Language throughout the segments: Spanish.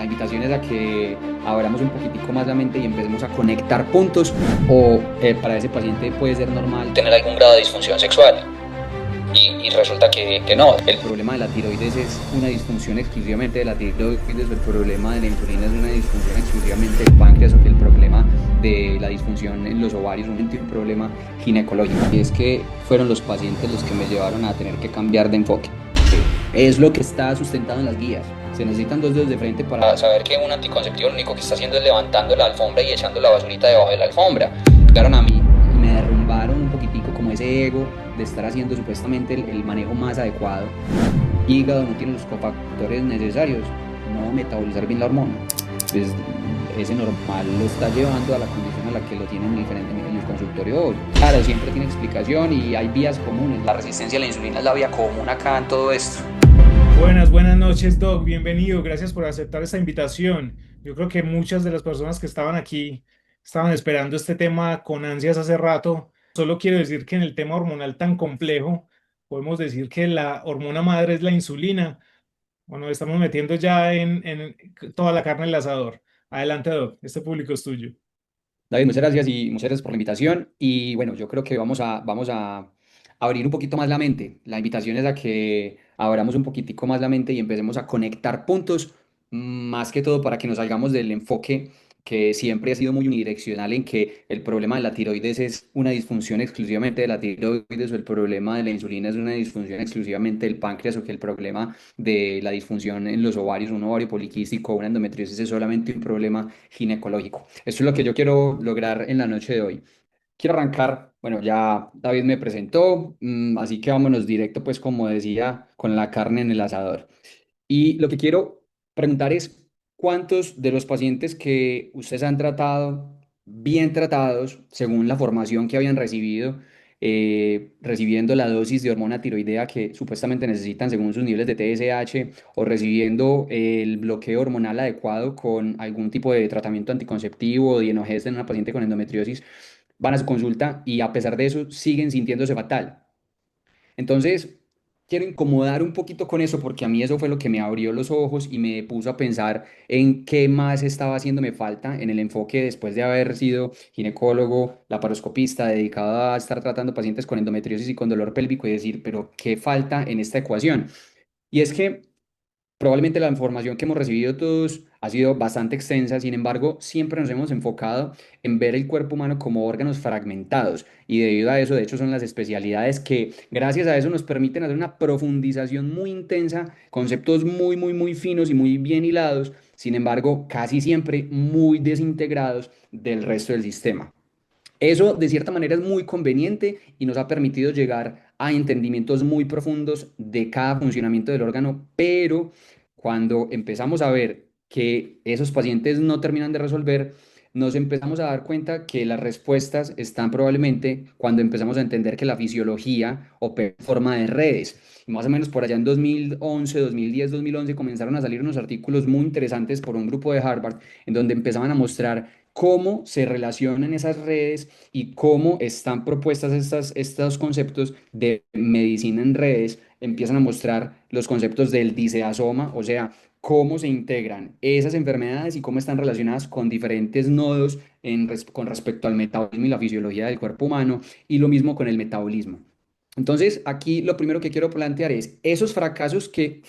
La invitación es a que abramos un poquitico más la mente y empecemos a conectar puntos o para ese paciente puede ser normal tener algún grado de disfunción sexual y resulta que no. El problema de la tiroides es una disfunción exclusivamente de la tiroides, o el problema de la insulina es una disfunción exclusivamente del páncreas, o que el problema de la disfunción en los ovarios es un problema ginecológico. Y es que fueron los pacientes los que me llevaron a tener que cambiar de enfoque. Es lo que está sustentado en las guías. Se necesitan dos dedos de frente para saber que un anticonceptivo lo único que está haciendo es levantando la alfombra y echando la basurita debajo de la alfombra. Llegaron a mí y me derrumbaron un poquitico como ese ego de estar haciendo supuestamente el manejo más adecuado. Hígado no tiene los cofactores necesarios, no va a metabolizar bien la hormona. Pues ese normal lo está llevando a la condición a la que lo tienen en el consultorio hoy. Claro, siempre tiene explicación y hay vías comunes. La resistencia a la insulina es la vía común acá en todo esto. Buenas noches, Doc. Bienvenido. Gracias por aceptar esta invitación. Yo creo que muchas de las personas que estaban aquí estaban esperando este tema con ansias hace rato. Solo quiero decir que en el tema hormonal tan complejo, podemos decir que la hormona madre es la insulina. Bueno, estamos metiendo ya en toda la carne en el asador. Adelante, Doc. Este público es tuyo. David, muchas gracias y muchas gracias por la invitación. Y bueno, yo creo que vamos a abrir un poquito más la mente. La invitación es a que abramos un poquitico más la mente y empecemos a conectar puntos, más que todo para que nos salgamos del enfoque que siempre ha sido muy unidireccional en que el problema de la tiroides es una disfunción exclusivamente de la tiroides, o el problema de la insulina es una disfunción exclusivamente del páncreas, o que el problema de la disfunción en los ovarios, un ovario poliquístico o una endometriosis es solamente un problema ginecológico. Eso es lo que yo quiero lograr en la noche de hoy. Quiero arrancar, bueno, ya David me presentó, así que vámonos directo, pues como decía, con la carne en el asador. Y lo que quiero preguntar es, ¿cuántos de los pacientes que ustedes han tratado, bien tratados, según la formación que habían recibido, recibiendo la dosis de hormona tiroidea que supuestamente necesitan según sus niveles de TSH, o recibiendo el bloqueo hormonal adecuado con algún tipo de tratamiento anticonceptivo o dienogest en una paciente con endometriosis, van a su consulta y a pesar de eso siguen sintiéndose fatal? Entonces, quiero incomodar un poquito con eso porque a mí eso fue lo que me abrió los ojos y me puso a pensar en qué más estaba haciéndome falta en el enfoque después de haber sido ginecólogo, laparoscopista, dedicado a estar tratando pacientes con endometriosis y con dolor pélvico, y decir, pero ¿qué falta en esta ecuación? Y es que probablemente la información que hemos recibido todos ha sido bastante extensa. Sin embargo, siempre nos hemos enfocado en ver el cuerpo humano como órganos fragmentados, y debido a eso, de hecho, son las especialidades que gracias a eso nos permiten hacer una profundización muy intensa, conceptos muy, muy, muy finos y muy bien hilados, sin embargo, casi siempre muy desintegrados del resto del sistema. Eso, de cierta manera, es muy conveniente y nos ha permitido llegar a entendimientos muy profundos de cada funcionamiento del órgano, pero cuando empezamos a ver que esos pacientes no terminan de resolver, nos empezamos a dar cuenta que las respuestas están probablemente cuando empezamos a entender que la fisiología opera en forma de redes. Y más o menos por allá en 2011, 2010, 2011 comenzaron a salir unos artículos muy interesantes por un grupo de Harvard en donde empezaban a mostrar cómo se relacionan esas redes y cómo están propuestas estos conceptos de medicina en redes. Empiezan a mostrar los conceptos del diseasoma, o sea, cómo se integran esas enfermedades y cómo están relacionadas con diferentes nodos con respecto al metabolismo y la fisiología del cuerpo humano, y lo mismo con el metabolismo. Entonces, aquí lo primero que quiero plantear es esos fracasos que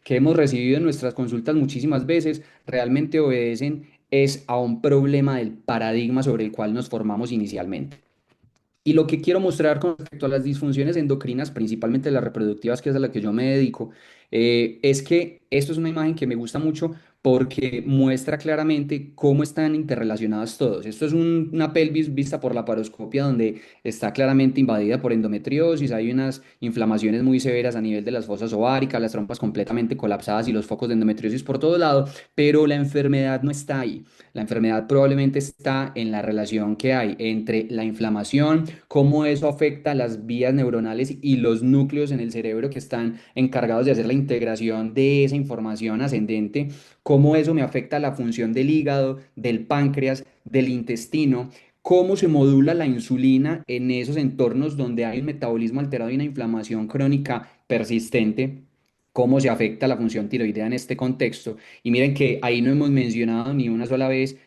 hemos recibido en nuestras consultas muchísimas veces realmente obedecen es a un problema del paradigma sobre el cual nos formamos inicialmente. Y lo que quiero mostrar con respecto a las disfunciones endocrinas, principalmente las reproductivas, que es a la que yo me dedico, es que esto es una imagen que me gusta mucho porque muestra claramente cómo están interrelacionados todos. Esto es una pelvis vista por la paroscopia donde está claramente invadida por endometriosis, hay unas inflamaciones muy severas a nivel de las fosas ováricas, las trompas completamente colapsadas y los focos de endometriosis por todo lado, pero la enfermedad no está ahí. La enfermedad probablemente está en la relación que hay entre la inflamación, cómo eso afecta las vías neuronales y los núcleos en el cerebro que están encargados de hacer la integración de esa información ascendente, cómo eso me afecta la función del hígado, del páncreas, del intestino, cómo se modula la insulina en esos entornos donde hay un metabolismo alterado y una inflamación crónica persistente, cómo se afecta la función tiroidea en este contexto. Y miren que ahí no hemos mencionado ni una sola vez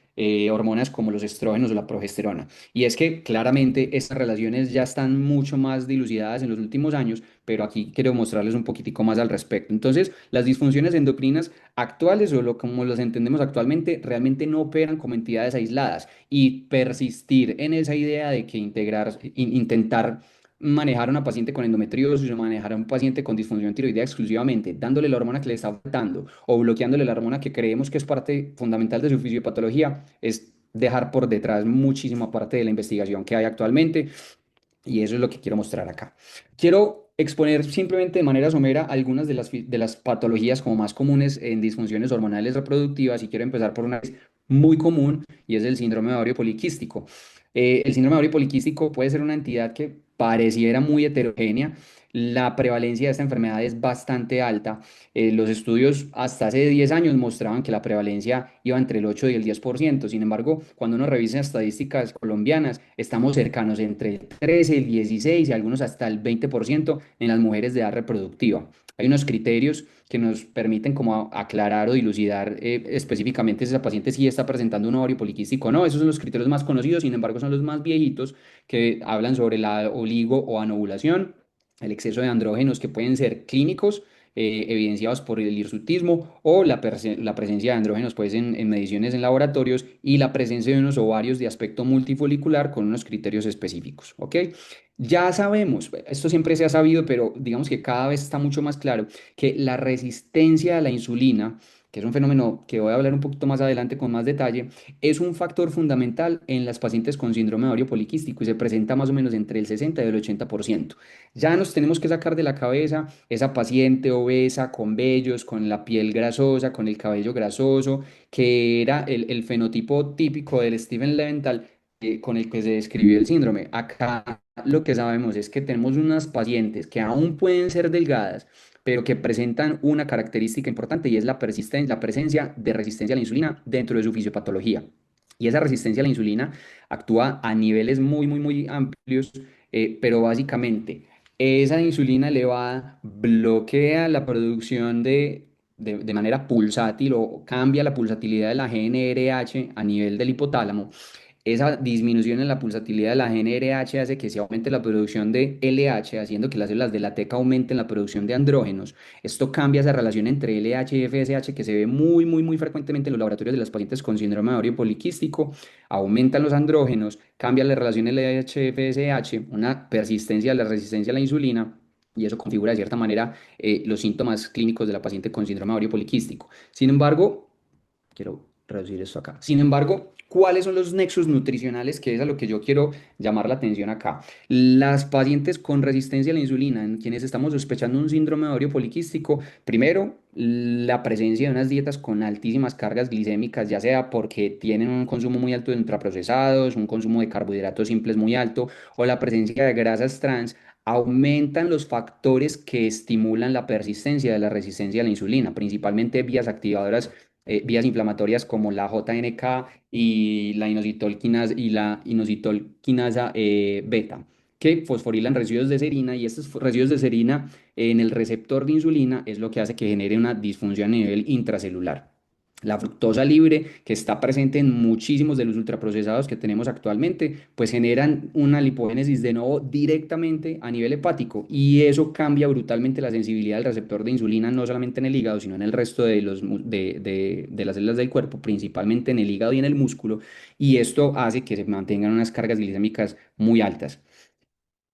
hormonas como los estrógenos o la progesterona. Y es que claramente estas relaciones ya están mucho más dilucidadas en los últimos años, pero aquí quiero mostrarles un poquitico más al respecto. Entonces, las disfunciones endocrinas actuales o como las entendemos actualmente realmente no operan como entidades aisladas y persistir en esa idea de que intentar manejar a una paciente con endometriosis o manejar a un paciente con disfunción tiroidea exclusivamente, dándole la hormona que le está afectando o bloqueándole la hormona que creemos que es parte fundamental de su fisiopatología, es dejar por detrás muchísima parte de la investigación que hay actualmente y eso es lo que quiero mostrar acá. Quiero exponer simplemente de manera somera algunas de las patologías como más comunes en disfunciones hormonales reproductivas y quiero empezar por una que es muy común y es el síndrome de ovario poliquístico. El síndrome de ovario poliquístico puede ser una entidad que pareciera muy heterogénea. La prevalencia de esta enfermedad es bastante alta. Los estudios hasta hace 10 años mostraban que la prevalencia iba entre el 8 y el 10%. Sin embargo, cuando uno revisa estadísticas colombianas, estamos cercanos entre el 13, el 16 y algunos hasta el 20% en las mujeres de edad reproductiva. Hay unos criterios que nos permiten como aclarar o dilucidar específicamente si esa paciente sí está presentando un ovario poliquístico o no. Esos son los criterios más conocidos, sin embargo, son los más viejitos que hablan sobre la oligo o anovulación, el exceso de andrógenos que pueden ser clínicos, evidenciados por el hirsutismo o la presencia de andrógenos pues, en mediciones en laboratorios y la presencia de unos ovarios de aspecto multifolicular con unos criterios específicos. ¿Ok? Ya sabemos, esto siempre se ha sabido, pero digamos que cada vez está mucho más claro que la resistencia a la insulina, que es un fenómeno que voy a hablar un poquito más adelante con más detalle, es un factor fundamental en las pacientes con síndrome de ovario poliquístico y se presenta más o menos entre el 60 y el 80%. Ya nos tenemos que sacar de la cabeza esa paciente obesa, con vellos, con la piel grasosa, con el cabello grasoso, que era el fenotipo típico del Steven Leventhal con el que se describió el síndrome. Acá lo que sabemos es que tenemos unas pacientes que aún pueden ser delgadas, pero que presentan una característica importante y es la presencia de resistencia a la insulina dentro de su fisiopatología. Y esa resistencia a la insulina actúa a niveles muy amplios, pero básicamente esa insulina elevada bloquea la producción de manera pulsátil o cambia la pulsatilidad de la GNRH a nivel del hipotálamo. Esa disminución en la pulsatilidad de la GNRH hace que se aumente la producción de LH, haciendo que las células de la teca aumenten la producción de andrógenos. Esto cambia esa relación entre LH y FSH que se ve muy frecuentemente en los laboratorios de las pacientes con síndrome de ovario poliquístico. Aumentan los andrógenos, cambia la relación LH-FSH, una persistencia de la resistencia a la insulina. Y eso configura de cierta manera los síntomas clínicos de la paciente con síndrome de ovario poliquístico. Sin embargo, quiero reducir esto acá. Sin embargo, ¿cuáles son los nexos nutricionales? Que es a lo que yo quiero llamar la atención acá. Las pacientes con resistencia a la insulina, en quienes estamos sospechando un síndrome de ovario poliquístico, primero, la presencia de unas dietas con altísimas cargas glicémicas, ya sea porque tienen un consumo muy alto de ultraprocesados, un consumo de carbohidratos simples muy alto, o la presencia de grasas trans, aumentan los factores que estimulan la persistencia de la resistencia a la insulina, principalmente vías inflamatorias como la JNK y la inositol quinasa beta, que fosforilan residuos de serina y estos residuos de serina en el receptor de insulina es lo que hace que genere una disfunción a nivel intracelular. La fructosa libre, que está presente en muchísimos de los ultraprocesados que tenemos actualmente, pues generan una lipogénesis de nuevo directamente a nivel hepático y eso cambia brutalmente la sensibilidad del receptor de insulina, no solamente en el hígado, sino en el resto de las células del cuerpo, principalmente en el hígado y en el músculo, y esto hace que se mantengan unas cargas glicémicas muy altas.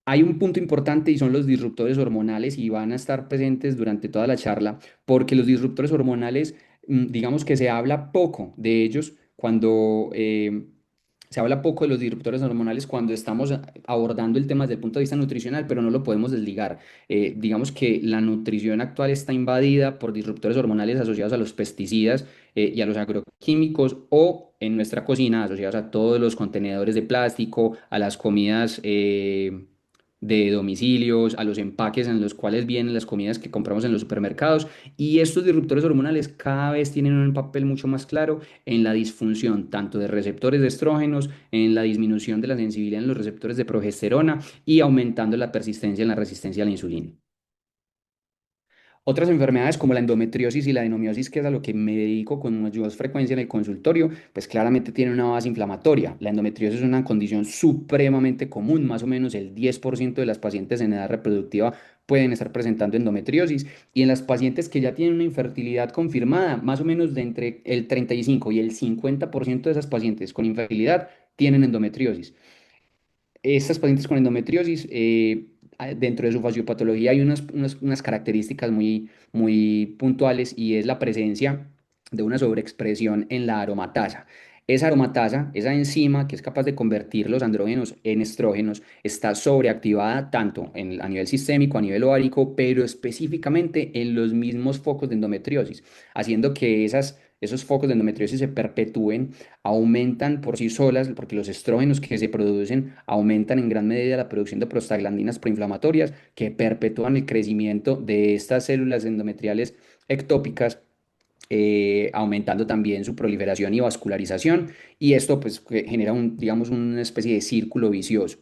Hay un punto importante y son los disruptores hormonales y van a estar presentes durante toda la charla porque los disruptores hormonales, digamos que se habla poco de ellos cuando se habla poco de los disruptores hormonales cuando estamos abordando el tema desde el punto de vista nutricional, pero no lo podemos desligar. Digamos que la nutrición actual está invadida por disruptores hormonales asociados a los pesticidas y a los agroquímicos o en nuestra cocina asociados a todos los contenedores de plástico, a las comidas de domicilios, a los empaques en los cuales vienen las comidas que compramos en los supermercados. Y estos disruptores hormonales cada vez tienen un papel mucho más claro en la disfunción tanto de receptores de estrógenos, en la disminución de la sensibilidad en los receptores de progesterona y aumentando la persistencia en la resistencia a la insulina. Otras enfermedades como la endometriosis y la adenomiosis, que es a lo que me dedico con mayor frecuencia en el consultorio, pues claramente tienen una base inflamatoria. La endometriosis es una condición supremamente común, más o menos el 10% de las pacientes en edad reproductiva pueden estar presentando endometriosis y en las pacientes que ya tienen una infertilidad confirmada, más o menos de entre el 35 y el 50% de esas pacientes con infertilidad tienen endometriosis. Estas pacientes con endometriosis, dentro de su fisiopatología hay unas características muy puntuales y es la presencia de una sobreexpresión en la aromatasa. Esa aromatasa, esa enzima que es capaz de convertir los andrógenos en estrógenos, está sobreactivada tanto a nivel sistémico, a nivel ovárico, pero específicamente en los mismos focos de endometriosis, haciendo que esos focos de endometriosis se perpetúen, aumentan por sí solas, porque los estrógenos que se producen aumentan en gran medida la producción de prostaglandinas proinflamatorias que perpetúan el crecimiento de estas células endometriales ectópicas, aumentando también su proliferación y vascularización, y esto pues genera digamos, una especie de círculo vicioso.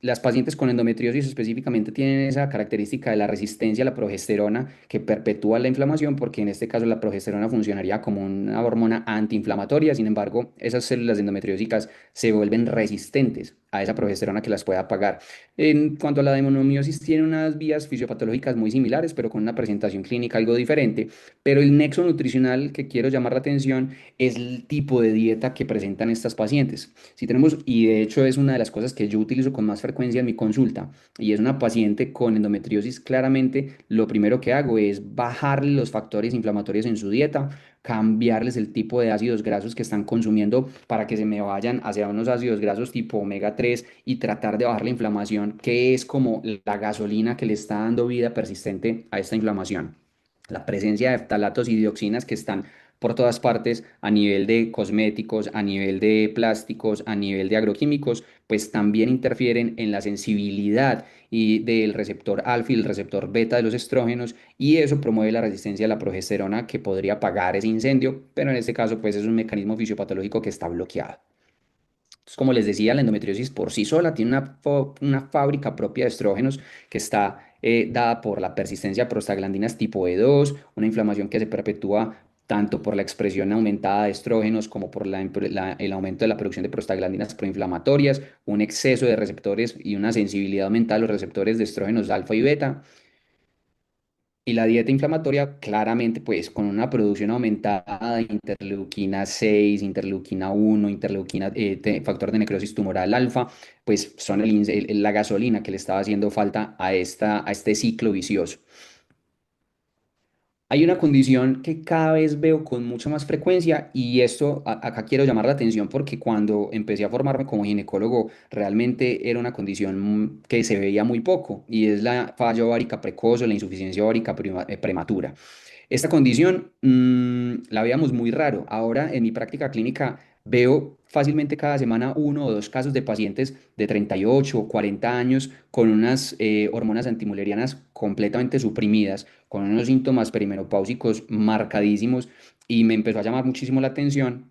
Las pacientes con endometriosis específicamente tienen esa característica de la resistencia a la progesterona que perpetúa la inflamación, porque en este caso la progesterona funcionaría como una hormona antiinflamatoria. Sin embargo, esas células endometriósicas se vuelven resistentes a esa progesterona que las puede apagar. En cuanto a la adenomiosis, tiene unas vías fisiopatológicas muy similares, pero con una presentación clínica algo diferente. Pero el nexo nutricional que quiero llamar la atención es el tipo de dieta que presentan estas pacientes. Si tenemos, y de hecho es una de las cosas que yo utilizo con más frecuencia en mi consulta, y es una paciente con endometriosis, claramente lo primero que hago es bajarle los factores inflamatorios en su dieta, cambiarles el tipo de ácidos grasos que están consumiendo para que se me vayan hacia unos ácidos grasos tipo omega 3 y tratar de bajar la inflamación, que es como la gasolina que le está dando vida persistente a esta inflamación. La presencia de ftalatos y dioxinas que están por todas partes a nivel de cosméticos, a nivel de plásticos, a nivel de agroquímicos, pues también interfieren en la sensibilidad y del receptor alfa y el receptor beta de los estrógenos, y eso promueve la resistencia a la progesterona que podría apagar ese incendio, pero en este caso pues es un mecanismo fisiopatológico que está bloqueado. Entonces, como les decía, la endometriosis por sí sola tiene una fábrica propia de estrógenos que está dada por la persistencia de prostaglandinas tipo E2, una inflamación que se perpetúa tanto por la expresión aumentada de estrógenos como por el aumento de la producción de prostaglandinas proinflamatorias, un exceso de receptores y una sensibilidad aumentada a los receptores de estrógenos alfa y beta. Y la dieta inflamatoria, claramente, pues con una producción aumentada de interleuquina 6, interleuquina 1, factor de necrosis tumoral alfa, pues son la gasolina que le estaba haciendo falta a este ciclo vicioso. Hay una condición que cada vez veo con mucha más frecuencia, y esto acá quiero llamar la atención porque cuando empecé a formarme como ginecólogo realmente era una condición que se veía muy poco, y es la falla ovárica precoz o la insuficiencia ovárica prematura. Esta condición la veíamos muy raro. Ahora en mi práctica clínica veo fácilmente cada semana uno o dos casos de pacientes de 38 o 40 años con unas hormonas antimulerianas completamente suprimidas, con unos síntomas perimenopáusicos marcadísimos, y me empezó a llamar muchísimo la atención.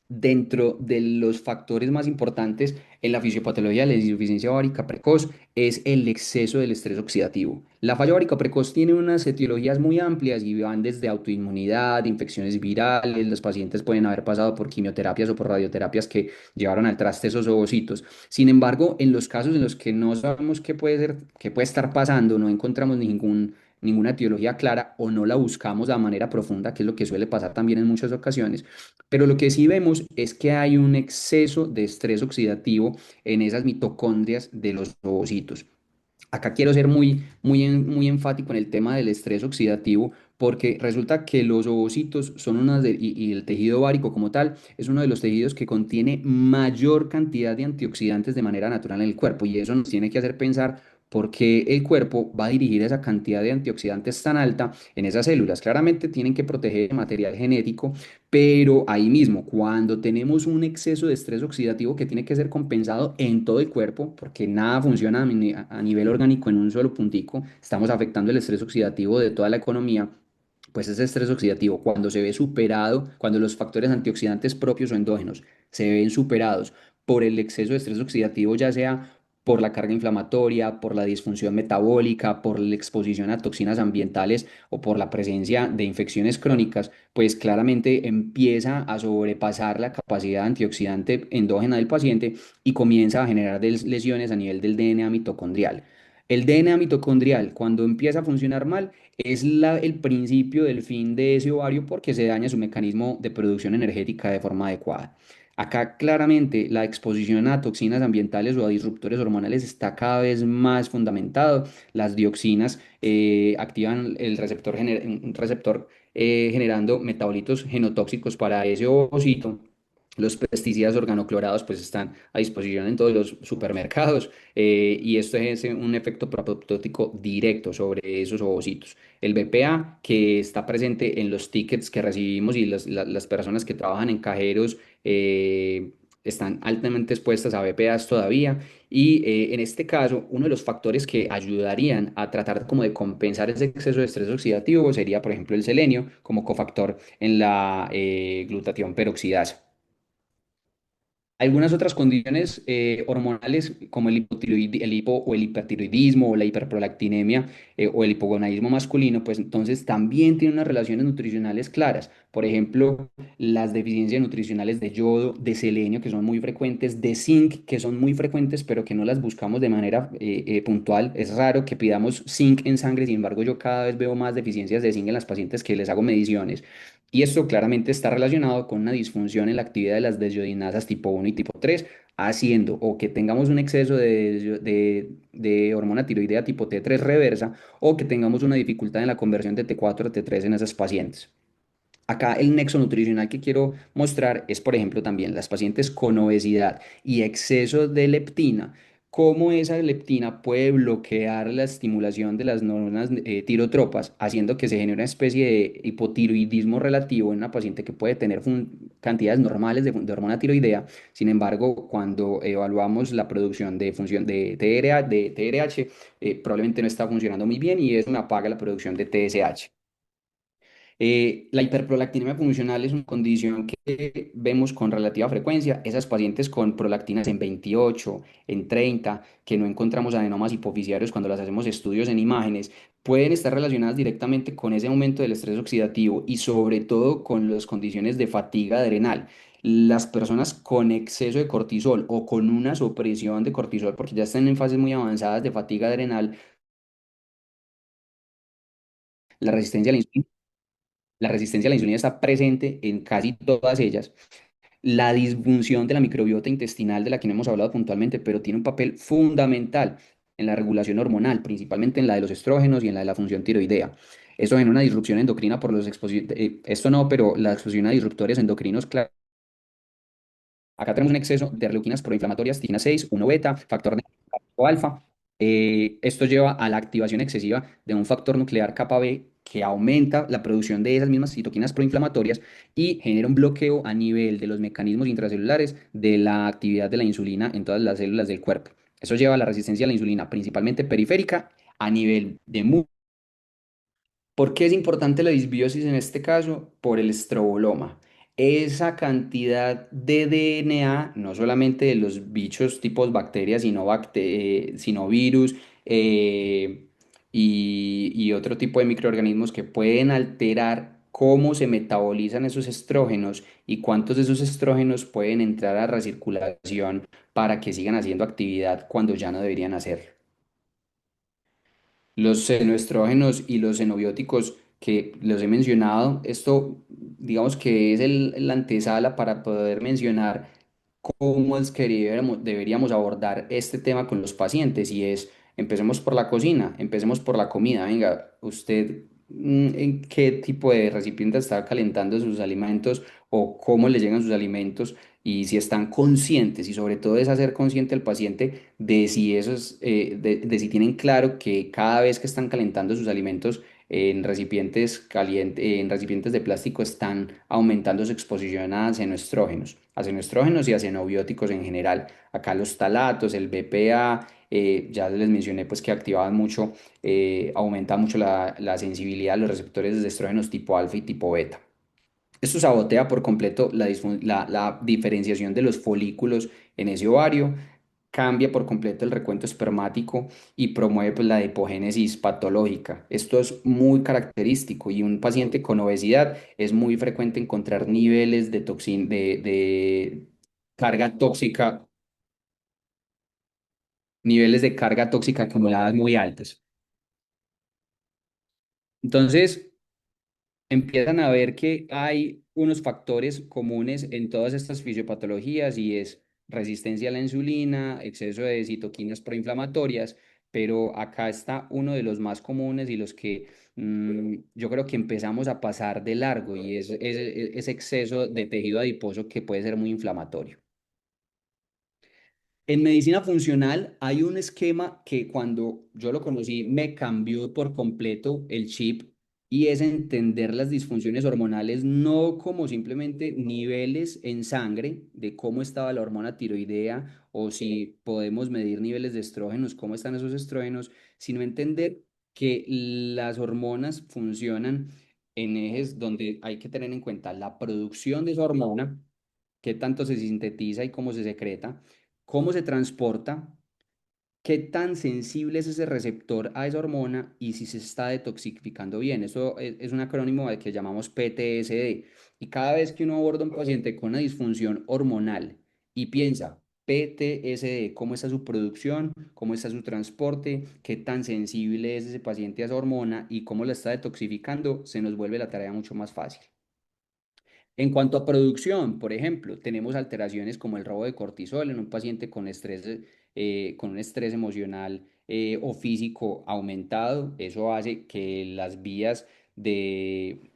Dentro de los factores más importantes en la fisiopatología de la insuficiencia ovárica precoz es el exceso del estrés oxidativo. La falla ovárica precoz tiene unas etiologías muy amplias y van desde autoinmunidad, infecciones virales. Los pacientes pueden haber pasado por quimioterapias o por radioterapias que llevaron al traste esos ovocitos. Sin embargo, en los casos en los que no sabemos qué puede ser, qué puede estar pasando, no encontramos ninguna etiología clara o no la buscamos de manera profunda, que es lo que suele pasar también en muchas ocasiones, pero lo que sí vemos es que hay un exceso de estrés oxidativo en esas mitocondrias de los ovocitos. Acá quiero ser muy enfático en el tema del estrés oxidativo, porque resulta que los ovocitos son y el tejido ovárico como tal es uno de los tejidos que contiene mayor cantidad de antioxidantes de manera natural en el cuerpo, y eso nos tiene que hacer pensar por qué el cuerpo va a dirigir esa cantidad de antioxidantes tan alta en esas células. Claramente tienen que proteger el material genético, pero ahí mismo, cuando tenemos un exceso de estrés oxidativo que tiene que ser compensado en todo el cuerpo, porque nada funciona a nivel orgánico en un solo puntico, estamos afectando el estrés oxidativo de toda la economía. Pues ese estrés oxidativo, cuando se ve superado, cuando los factores antioxidantes propios o endógenos se ven superados por el exceso de estrés oxidativo, ya sea por la carga inflamatoria, por la disfunción metabólica, por la exposición a toxinas ambientales o por la presencia de infecciones crónicas, pues claramente empieza a sobrepasar la capacidad antioxidante endógena del paciente y comienza a generar lesiones a nivel del DNA mitocondrial. El DNA mitocondrial, cuando empieza a funcionar mal, es el principio del fin de ese ovario porque se daña su mecanismo de producción energética de forma adecuada. Acá claramente la exposición a toxinas ambientales o a disruptores hormonales está cada vez más fundamentado. Las dioxinas activan un receptor generando metabolitos genotóxicos para ese ovocito. Los pesticidas organoclorados pues están a disposición en todos los supermercados y esto es un efecto apoptótico directo sobre esos ovocitos. El BPA que está presente en los tickets que recibimos y las personas que trabajan en cajeros están altamente expuestas a BPAs todavía y en este caso uno de los factores que ayudarían a tratar como de compensar ese exceso de estrés oxidativo sería por ejemplo el selenio como cofactor en la glutatión peroxidasa. Algunas otras condiciones hormonales como el hipo o el hipertiroidismo o la hiperprolactinemia o el hipogonadismo masculino, pues entonces también tienen unas relaciones nutricionales claras. Por ejemplo, las deficiencias nutricionales de yodo, de selenio, que son muy frecuentes, de zinc, que son muy frecuentes, pero que no las buscamos de manera puntual. Es raro que pidamos zinc en sangre, sin embargo, yo cada vez veo más deficiencias de zinc en las pacientes que les hago mediciones. Y esto claramente está relacionado con una disfunción en la actividad de las desayunasas tipo 1 y tipo 3, haciendo o que tengamos un exceso de hormona tiroidea tipo T3 reversa o que tengamos una dificultad en la conversión de T4 a T3 en esas pacientes. Acá el nexo nutricional que quiero mostrar es, por ejemplo, también las pacientes con obesidad y exceso de leptina, cómo esa leptina puede bloquear la estimulación de las neuronas tirotropas, haciendo que se genere una especie de hipotiroidismo relativo en una paciente que puede tener cantidades normales de hormona tiroidea. Sin embargo, cuando evaluamos la producción de función de TRH, probablemente no está funcionando muy bien y eso me apaga la producción de TSH. La hiperprolactinemia funcional es una condición que vemos con relativa frecuencia. Esas pacientes con prolactinas en 28, en 30, que no encontramos adenomas hipofisiarios cuando las hacemos estudios en imágenes, pueden estar relacionadas directamente con ese aumento del estrés oxidativo y sobre todo con las condiciones de fatiga adrenal. Las personas con exceso de cortisol o con una supresión de cortisol, porque ya están en fases muy avanzadas de fatiga adrenal, la resistencia a la insulina la resistencia a la insulina está presente en casi todas ellas. La disfunción de la microbiota intestinal, de la que no hemos hablado puntualmente, pero tiene un papel fundamental en la regulación hormonal, principalmente en la de los estrógenos y en la de la función tiroidea. Eso genera una disrupción endocrina por esto no, pero la exposición a disruptores endocrinos, claro. Acá tenemos un exceso de interleuquinas proinflamatorias, tina 6, 1 beta, factor o alfa. Esto lleva a la activación excesiva de un factor nuclear kappa B que aumenta la producción de esas mismas citoquinas proinflamatorias y genera un bloqueo a nivel de los mecanismos intracelulares de la actividad de la insulina en todas las células del cuerpo. Eso lleva a la resistencia a la insulina, principalmente periférica, a nivel de ¿por qué es importante la disbiosis en este caso? Por el estroboloma. Esa cantidad de DNA, no solamente de los bichos tipos bacterias, sino virus y otro tipo de microorganismos que pueden alterar cómo se metabolizan esos estrógenos y cuántos de esos estrógenos pueden entrar a recirculación para que sigan haciendo actividad cuando ya no deberían hacerlo. Los senoestrógenos y los xenobióticos que los he mencionado, esto digamos que es la antesala para poder mencionar cómo es que deberíamos abordar este tema con los pacientes y es, empecemos por la cocina, empecemos por la comida. Venga, usted, ¿en qué tipo de recipiente está calentando sus alimentos o cómo le llegan sus alimentos? Y si están conscientes, y sobre todo es hacer consciente al paciente de si de si tienen claro que cada vez que están calentando sus alimentos en recipientes en recipientes de plástico están aumentando su exposición a xenoestrógenos y a xenobióticos en general. Acá los talatos, el BPA, ya les mencioné pues que activaban mucho, aumenta mucho la sensibilidad a los receptores de estrógenos tipo alfa y tipo beta. Esto sabotea por completo la diferenciación de los folículos en ese ovario cambia por completo el recuento espermático y promueve pues, la hipogénesis patológica. Esto es muy característico y un paciente con obesidad es muy frecuente encontrar niveles de de carga tóxica, niveles de carga tóxica acumuladas muy altos. Entonces, empiezan a ver que hay unos factores comunes en todas estas fisiopatologías y es resistencia a la insulina, exceso de citoquinas proinflamatorias, pero acá está uno de los más comunes y los que yo creo que empezamos a pasar de largo y es ese exceso de tejido adiposo que puede ser muy inflamatorio. En medicina funcional hay un esquema que cuando yo lo conocí me cambió por completo el chip y es entender las disfunciones hormonales no como simplemente niveles en sangre de cómo estaba la hormona tiroidea o si podemos medir niveles de estrógenos, cómo están esos estrógenos, sino entender que las hormonas funcionan en ejes donde hay que tener en cuenta la producción de esa hormona, qué tanto se sintetiza y cómo se secreta, cómo se transporta, qué tan sensible es ese receptor a esa hormona y si se está detoxificando bien. Eso es un acrónimo al que llamamos PTSD. Y cada vez que uno aborda a un paciente con una disfunción hormonal y piensa, PTSD, cómo está su producción, cómo está su transporte, qué tan sensible es ese paciente a esa hormona y cómo la está detoxificando, se nos vuelve la tarea mucho más fácil. En cuanto a producción, por ejemplo, tenemos alteraciones como el robo de cortisol en un paciente con estrés, con un estrés emocional o físico aumentado. Eso hace que las vías de,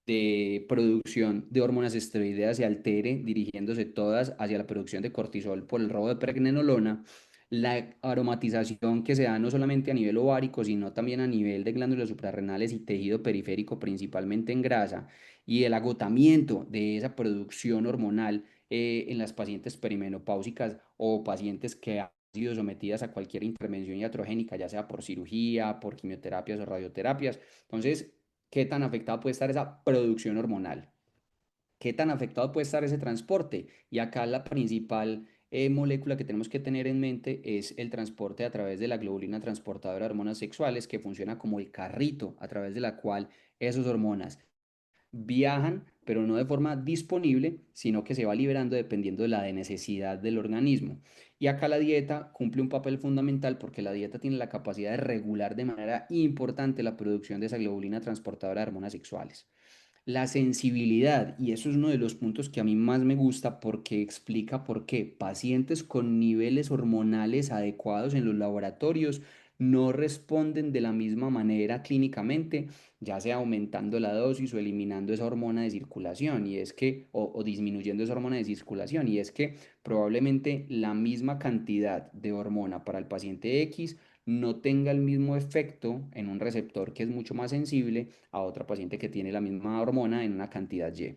de producción de hormonas esteroideas se altere, dirigiéndose todas hacia la producción de cortisol por el robo de pregnenolona. La aromatización que se da no solamente a nivel ovárico, sino también a nivel de glándulas suprarrenales y tejido periférico, principalmente en grasa y el agotamiento de esa producción hormonal en las pacientes perimenopáusicas o pacientes que han sido sometidas a cualquier intervención iatrogénica, ya sea por cirugía, por quimioterapias o radioterapias. Entonces, ¿qué tan afectada puede estar esa producción hormonal? ¿Qué tan afectado puede estar ese transporte? Y acá la principal molécula que tenemos que tener en mente es el transporte a través de la globulina transportadora de hormonas sexuales, que funciona como el carrito a través de la cual esas hormonas viajan, pero no de forma disponible, sino que se va liberando dependiendo de la necesidad del organismo. Y acá la dieta cumple un papel fundamental porque la dieta tiene la capacidad de regular de manera importante la producción de esa globulina transportadora de hormonas sexuales. La sensibilidad, y eso es uno de los puntos que a mí más me gusta porque explica por qué pacientes con niveles hormonales adecuados en los laboratorios no responden de la misma manera clínicamente, ya sea aumentando la dosis o eliminando esa hormona de circulación, y es que, o disminuyendo esa hormona de circulación, y es que probablemente la misma cantidad de hormona para el paciente X no tenga el mismo efecto en un receptor que es mucho más sensible a otra paciente que tiene la misma hormona en una cantidad Y.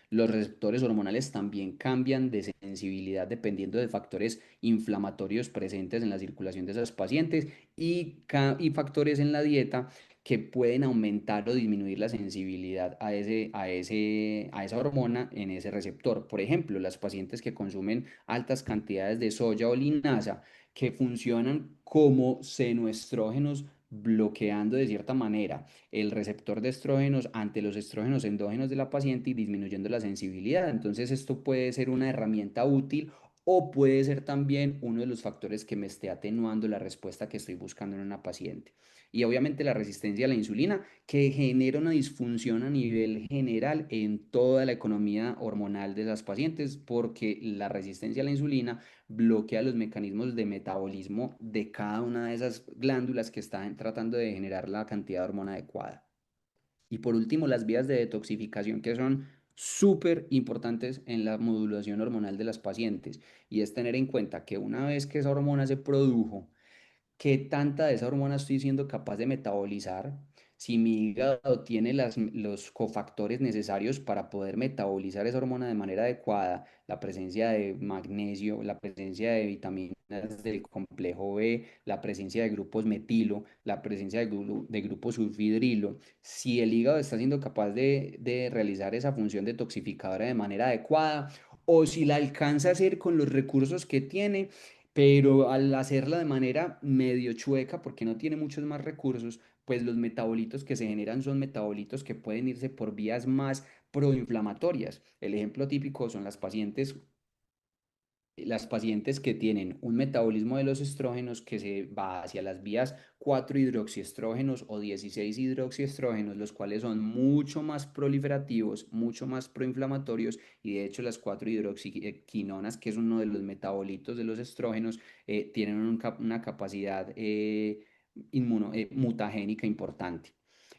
Los receptores hormonales también cambian de sensibilidad dependiendo de factores inflamatorios presentes en la circulación de esas pacientes y factores en la dieta que pueden aumentar o disminuir la sensibilidad a esa hormona en ese receptor. Por ejemplo, las pacientes que consumen altas cantidades de soya o linaza, que funcionan como senoestrógenos bloqueando de cierta manera el receptor de estrógenos ante los estrógenos endógenos de la paciente y disminuyendo la sensibilidad. Entonces esto puede ser una herramienta útil o puede ser también uno de los factores que me esté atenuando la respuesta que estoy buscando en una paciente. Y obviamente la resistencia a la insulina, que genera una disfunción a nivel general en toda la economía hormonal de las pacientes, porque la resistencia a la insulina bloquea los mecanismos de metabolismo de cada una de esas glándulas que están tratando de generar la cantidad de hormona adecuada. Y por último, las vías de detoxificación que son súper importantes en la modulación hormonal de las pacientes. Y es tener en cuenta que una vez que esa hormona se produjo, qué tanta de esa hormona estoy siendo capaz de metabolizar, si mi hígado tiene los cofactores necesarios para poder metabolizar esa hormona de manera adecuada, la presencia de magnesio, la presencia de vitaminas del complejo B, la presencia de grupos metilo, la presencia de grupos sulfidrilo, si el hígado está siendo capaz de realizar esa función detoxificadora de manera adecuada o si la alcanza a hacer con los recursos que tiene, pero al hacerla de manera medio chueca, porque no tiene muchos más recursos, pues los metabolitos que se generan son metabolitos que pueden irse por vías más proinflamatorias. El ejemplo típico son las pacientes que tienen un metabolismo de los estrógenos que se va hacia las vías 4-hidroxiestrógenos o 16-hidroxiestrógenos, los cuales son mucho más proliferativos, mucho más proinflamatorios, y de hecho las 4-hidroxiquinonas, que es uno de los metabolitos de los estrógenos, tienen una capacidad mutagénica importante.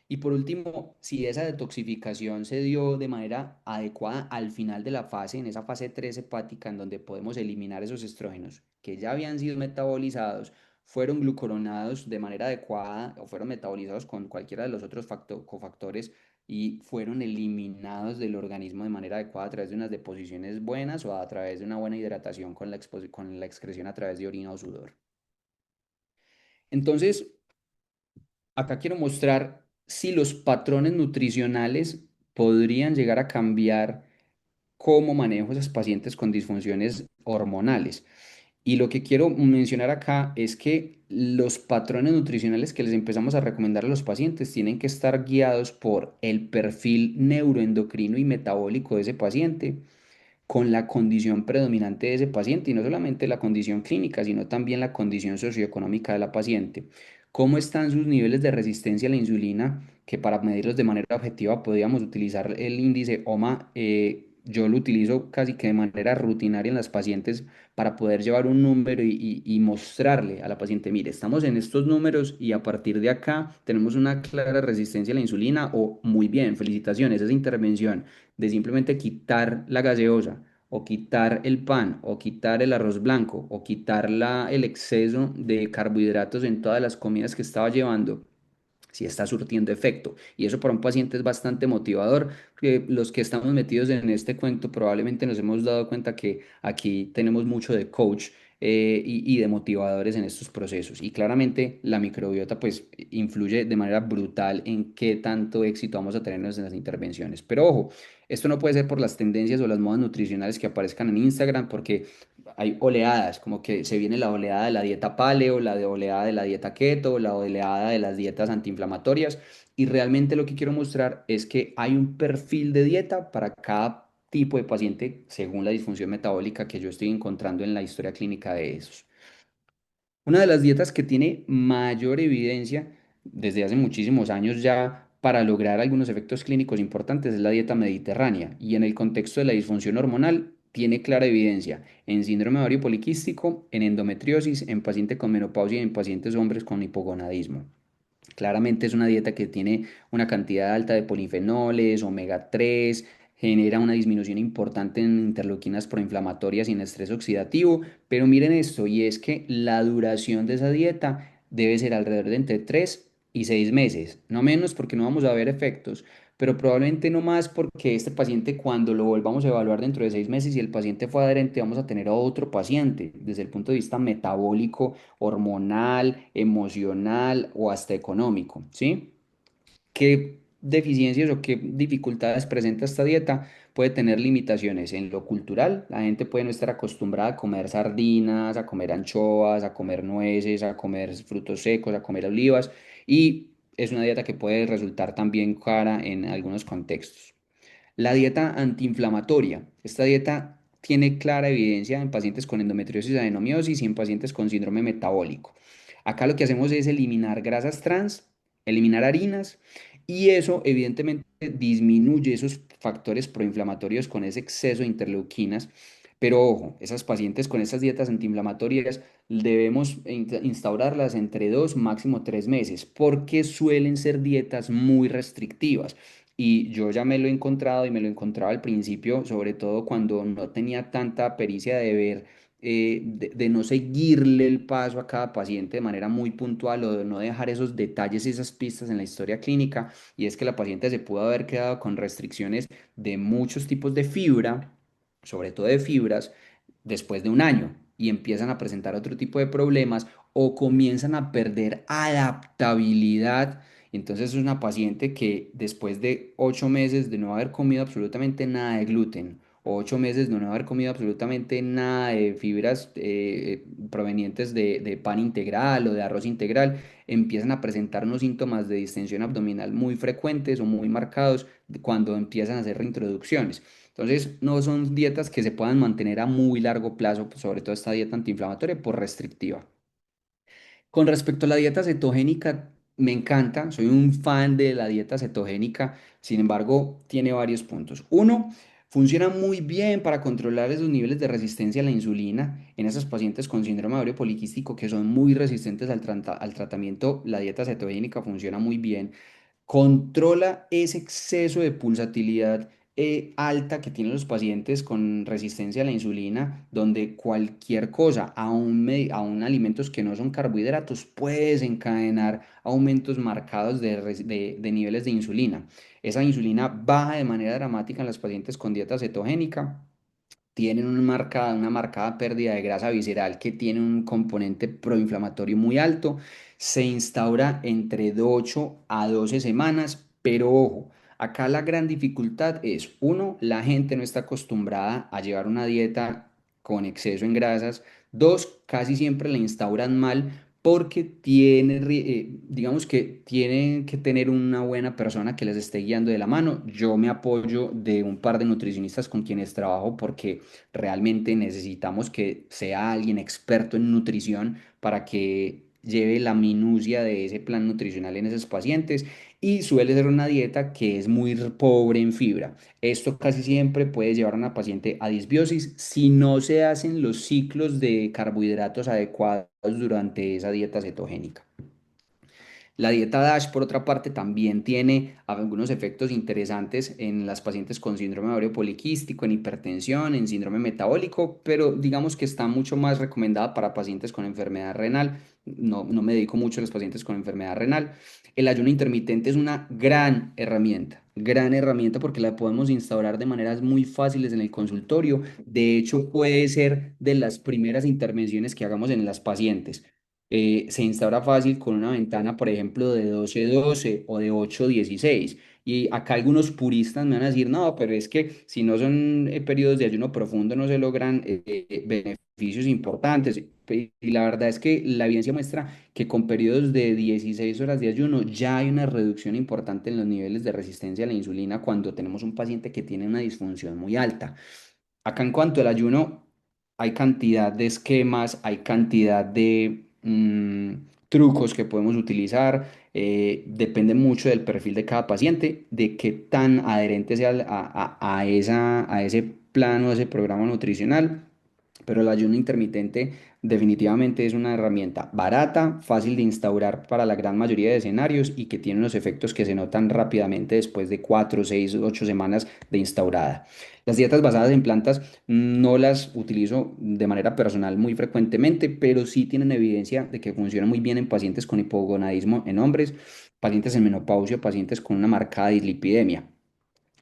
Y por último, si esa detoxificación se dio de manera adecuada al final de la fase, en esa fase 3 hepática, en donde podemos eliminar esos estrógenos que ya habían sido metabolizados, fueron glucoronados de manera adecuada o fueron metabolizados con cualquiera de los otros cofactores y fueron eliminados del organismo de manera adecuada a través de unas deposiciones buenas o a través de una buena hidratación con con la excreción a través de orina o sudor. Entonces, acá quiero mostrar si los patrones nutricionales podrían llegar a cambiar cómo manejo a esas pacientes con disfunciones hormonales. Y lo que quiero mencionar acá es que los patrones nutricionales que les empezamos a recomendar a los pacientes tienen que estar guiados por el perfil neuroendocrino y metabólico de ese paciente, con la condición predominante de ese paciente, y no solamente la condición clínica, sino también la condición socioeconómica de la paciente. ¿Cómo están sus niveles de resistencia a la insulina? Que para medirlos de manera objetiva podríamos utilizar el índice OMA. Yo lo utilizo casi que de manera rutinaria en las pacientes para poder llevar un número y mostrarle a la paciente, mire, estamos en estos números y a partir de acá tenemos una clara resistencia a la insulina, o muy bien, felicitaciones, esa intervención de simplemente quitar la gaseosa o quitar el pan o quitar el arroz blanco o quitar el exceso de carbohidratos en todas las comidas que estaba llevando, si está surtiendo efecto. Y eso para un paciente es bastante motivador, que los que estamos metidos en este cuento probablemente nos hemos dado cuenta que aquí tenemos mucho de coach y de motivadores en estos procesos. Y claramente la microbiota pues influye de manera brutal en qué tanto éxito vamos a tener en las intervenciones. Pero ojo, esto no puede ser por las tendencias o las modas nutricionales que aparezcan en Instagram, porque hay oleadas, como que se viene la oleada de la dieta paleo, oleada de la dieta keto, la oleada de las dietas antiinflamatorias, y realmente lo que quiero mostrar es que hay un perfil de dieta para cada tipo de paciente según la disfunción metabólica que yo estoy encontrando en la historia clínica de esos. Una de las dietas que tiene mayor evidencia desde hace muchísimos años ya para lograr algunos efectos clínicos importantes es la dieta mediterránea, y en el contexto de la disfunción hormonal tiene clara evidencia en síndrome ovario poliquístico, en endometriosis, en pacientes con menopausia y en pacientes hombres con hipogonadismo. Claramente es una dieta que tiene una cantidad alta de polifenoles, omega 3, genera una disminución importante en interleuquinas proinflamatorias y en estrés oxidativo, pero miren esto, y es que la duración de esa dieta debe ser alrededor de entre 3 y 6 meses, no menos porque no vamos a ver efectos, pero probablemente no más porque este paciente, cuando lo volvamos a evaluar dentro de 6 meses y el paciente fue adherente, vamos a tener a otro paciente desde el punto de vista metabólico, hormonal, emocional o hasta económico, ¿sí? ¿Qué deficiencias o qué dificultades presenta esta dieta? Puede tener limitaciones en lo cultural. La gente puede no estar acostumbrada a comer sardinas, a comer anchoas, a comer nueces, a comer frutos secos, a comer olivas, y es una dieta que puede resultar también cara en algunos contextos. La dieta antiinflamatoria. Esta dieta tiene clara evidencia en pacientes con endometriosis, adenomiosis y en pacientes con síndrome metabólico. Acá lo que hacemos es eliminar grasas trans, eliminar harinas, y eso evidentemente disminuye esos factores proinflamatorios con ese exceso de interleuquinas. Pero ojo, esas pacientes con esas dietas antiinflamatorias debemos instaurarlas entre 2, máximo 3 meses, porque suelen ser dietas muy restrictivas. Y yo ya me lo he encontrado, y me lo encontraba al principio, sobre todo cuando no tenía tanta pericia de ver, de no seguirle el paso a cada paciente de manera muy puntual, o de no dejar esos detalles y esas pistas en la historia clínica. Y es que la paciente se pudo haber quedado con restricciones de muchos tipos de fibra, sobre todo de fibras, después de un año, y empiezan a presentar otro tipo de problemas o comienzan a perder adaptabilidad. Entonces es una paciente que después de 8 meses de no haber comido absolutamente nada de gluten, o 8 meses de no haber comido absolutamente nada de fibras provenientes de pan integral o de arroz integral, empiezan a presentar unos síntomas de distensión abdominal muy frecuentes o muy marcados cuando empiezan a hacer reintroducciones. Entonces, no son dietas que se puedan mantener a muy largo plazo, pues, sobre todo esta dieta antiinflamatoria por restrictiva. Con respecto a la dieta cetogénica, me encanta, soy un fan de la dieta cetogénica, sin embargo, tiene varios puntos. Uno, funciona muy bien para controlar esos niveles de resistencia a la insulina en esos pacientes con síndrome de ovario poliquístico que son muy resistentes al tratamiento. La dieta cetogénica funciona muy bien, controla ese exceso de pulsatilidad alta que tienen los pacientes con resistencia a la insulina, donde cualquier cosa, aún alimentos que no son carbohidratos, puede desencadenar aumentos marcados de niveles de insulina. Esa insulina baja de manera dramática en los pacientes con dieta cetogénica, tienen una marcada pérdida de grasa visceral que tiene un componente proinflamatorio muy alto. Se instaura entre 8 a 12 semanas, pero ojo, acá la gran dificultad es, uno, la gente no está acostumbrada a llevar una dieta con exceso en grasas. Dos, casi siempre la instauran mal porque digamos que tienen que tener una buena persona que les esté guiando de la mano. Yo me apoyo de un par de nutricionistas con quienes trabajo porque realmente necesitamos que sea alguien experto en nutrición para que lleve la minucia de ese plan nutricional en esos pacientes, y suele ser una dieta que es muy pobre en fibra. Esto casi siempre puede llevar a una paciente a disbiosis si no se hacen los ciclos de carbohidratos adecuados durante esa dieta cetogénica. La dieta DASH, por otra parte, también tiene algunos efectos interesantes en las pacientes con síndrome de ovario poliquístico, en hipertensión, en síndrome metabólico, pero digamos que está mucho más recomendada para pacientes con enfermedad renal. No me dedico mucho a los pacientes con enfermedad renal. El ayuno intermitente es una gran herramienta porque la podemos instaurar de maneras muy fáciles en el consultorio. De hecho, puede ser de las primeras intervenciones que hagamos en las pacientes. Se instaura fácil con una ventana, por ejemplo, de 12-12 o de 8-16. Y acá algunos puristas me van a decir, no, pero es que si no son periodos de ayuno profundo no se logran beneficios importantes. Y la verdad es que la evidencia muestra que con periodos de 16 horas de ayuno ya hay una reducción importante en los niveles de resistencia a la insulina cuando tenemos un paciente que tiene una disfunción muy alta. Acá en cuanto al ayuno, hay cantidad de esquemas, hay cantidad de trucos que podemos utilizar. Depende mucho del perfil de cada paciente, de qué tan adherente sea a ese plan o a ese programa nutricional. Pero el ayuno intermitente definitivamente es una herramienta barata, fácil de instaurar para la gran mayoría de escenarios y que tiene unos efectos que se notan rápidamente después de 4, 6, 8 semanas de instaurada. Las dietas basadas en plantas no las utilizo de manera personal muy frecuentemente, pero sí tienen evidencia de que funcionan muy bien en pacientes con hipogonadismo en hombres, pacientes en menopausia, pacientes con una marcada dislipidemia.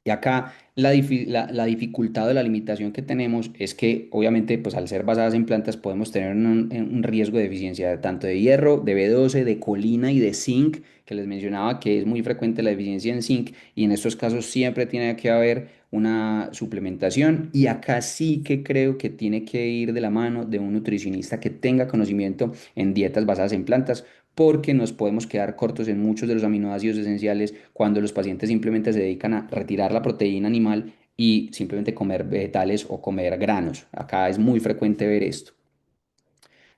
Y acá la dificultad o la limitación que tenemos es que obviamente pues al ser basadas en plantas podemos tener un riesgo de deficiencia tanto de hierro, de B12, de colina y de zinc, que les mencionaba que es muy frecuente la deficiencia en zinc, y en estos casos siempre tiene que haber una suplementación, y acá sí que creo que tiene que ir de la mano de un nutricionista que tenga conocimiento en dietas basadas en plantas, porque nos podemos quedar cortos en muchos de los aminoácidos esenciales cuando los pacientes simplemente se dedican a retirar la proteína animal y simplemente comer vegetales o comer granos. Acá es muy frecuente ver esto.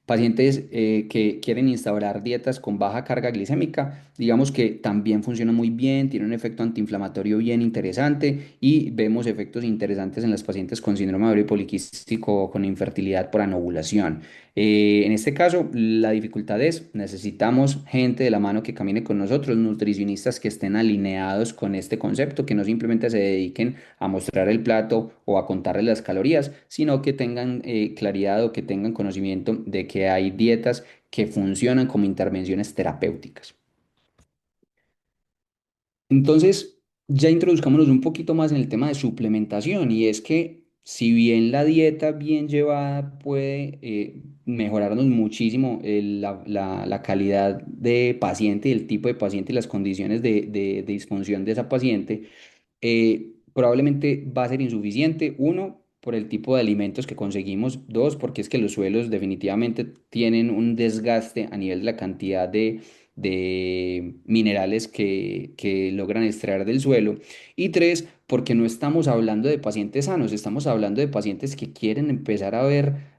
Pacientes que quieren instaurar dietas con baja carga glicémica, digamos que también funciona muy bien, tiene un efecto antiinflamatorio bien interesante, y vemos efectos interesantes en las pacientes con síndrome de ovario poliquístico o con infertilidad por anovulación. En este caso, la dificultad es, necesitamos gente de la mano que camine con nosotros, nutricionistas que estén alineados con este concepto, que no simplemente se dediquen a mostrar el plato o a contarles las calorías, sino que tengan claridad o que tengan conocimiento de que hay dietas que funcionan como intervenciones terapéuticas. Entonces, ya introduzcámonos un poquito más en el tema de suplementación, y es que si bien la dieta bien llevada puede mejorarnos muchísimo la calidad de paciente y el tipo de paciente y las condiciones de disfunción de esa paciente, probablemente va a ser insuficiente. Uno, por el tipo de alimentos que conseguimos. Dos, porque es que los suelos definitivamente tienen un desgaste a nivel de la cantidad de minerales que logran extraer del suelo. Y tres, porque no estamos hablando de pacientes sanos, estamos hablando de pacientes que quieren empezar a ver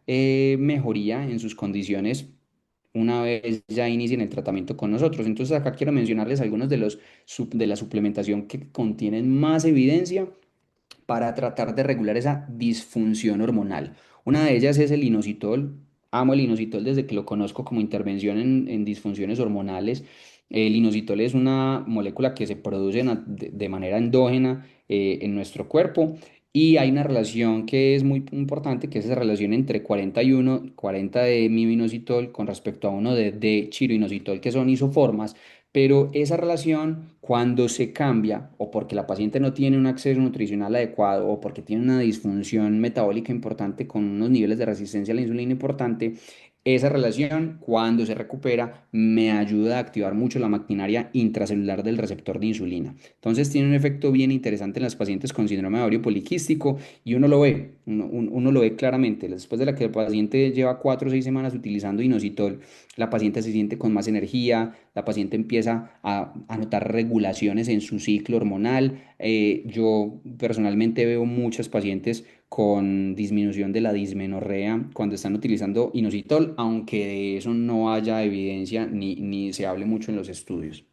mejoría en sus condiciones una vez ya inicien el tratamiento con nosotros. Entonces acá quiero mencionarles algunos de la suplementación que contienen más evidencia para tratar de regular esa disfunción hormonal. Una de ellas es el inositol. Amo el inositol desde que lo conozco como intervención en disfunciones hormonales. El inositol es una molécula que se produce de manera endógena en nuestro cuerpo y hay una relación que es muy importante, que es esa relación entre 41, 40 de mioinositol con respecto a uno de chiroinositol, que son isoformas, pero esa relación, cuando se cambia, o porque la paciente no tiene un acceso nutricional adecuado, o porque tiene una disfunción metabólica importante con unos niveles de resistencia a la insulina importante, esa relación, cuando se recupera, me ayuda a activar mucho la maquinaria intracelular del receptor de insulina. Entonces tiene un efecto bien interesante en las pacientes con síndrome de ovario poliquístico y uno lo ve, uno lo ve claramente. Después de la que el paciente lleva 4 o 6 semanas utilizando inositol, la paciente se siente con más energía, la paciente empieza a notar regulaciones en su ciclo hormonal. Yo personalmente veo muchas pacientes con disminución de la dismenorrea cuando están utilizando inositol, aunque de eso no haya evidencia ni se hable mucho en los estudios.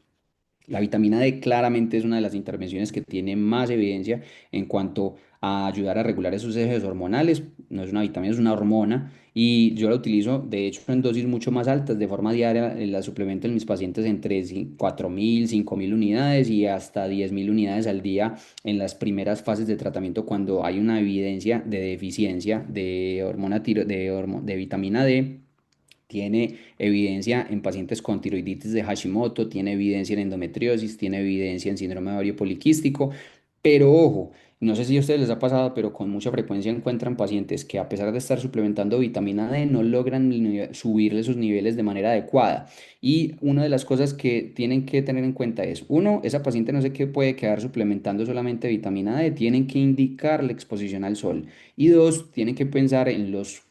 La vitamina D claramente es una de las intervenciones que tiene más evidencia en cuanto a ayudar a regular esos ejes hormonales. No es una vitamina, es una hormona y yo la utilizo de hecho en dosis mucho más altas. De forma diaria la suplemento en mis pacientes entre 4.000, 5.000 unidades y hasta 10.000 unidades al día en las primeras fases de tratamiento cuando hay una evidencia de deficiencia de de vitamina D. Tiene evidencia en pacientes con tiroiditis de Hashimoto, tiene evidencia en endometriosis, tiene evidencia en síndrome de ovario poliquístico, pero ojo, no sé si a ustedes les ha pasado, pero con mucha frecuencia encuentran pacientes que a pesar de estar suplementando vitamina D no logran subirle sus niveles de manera adecuada. Y una de las cosas que tienen que tener en cuenta es, uno, esa paciente no se que puede quedar suplementando solamente vitamina D, tienen que indicar la exposición al sol. Y dos, tienen que pensar en los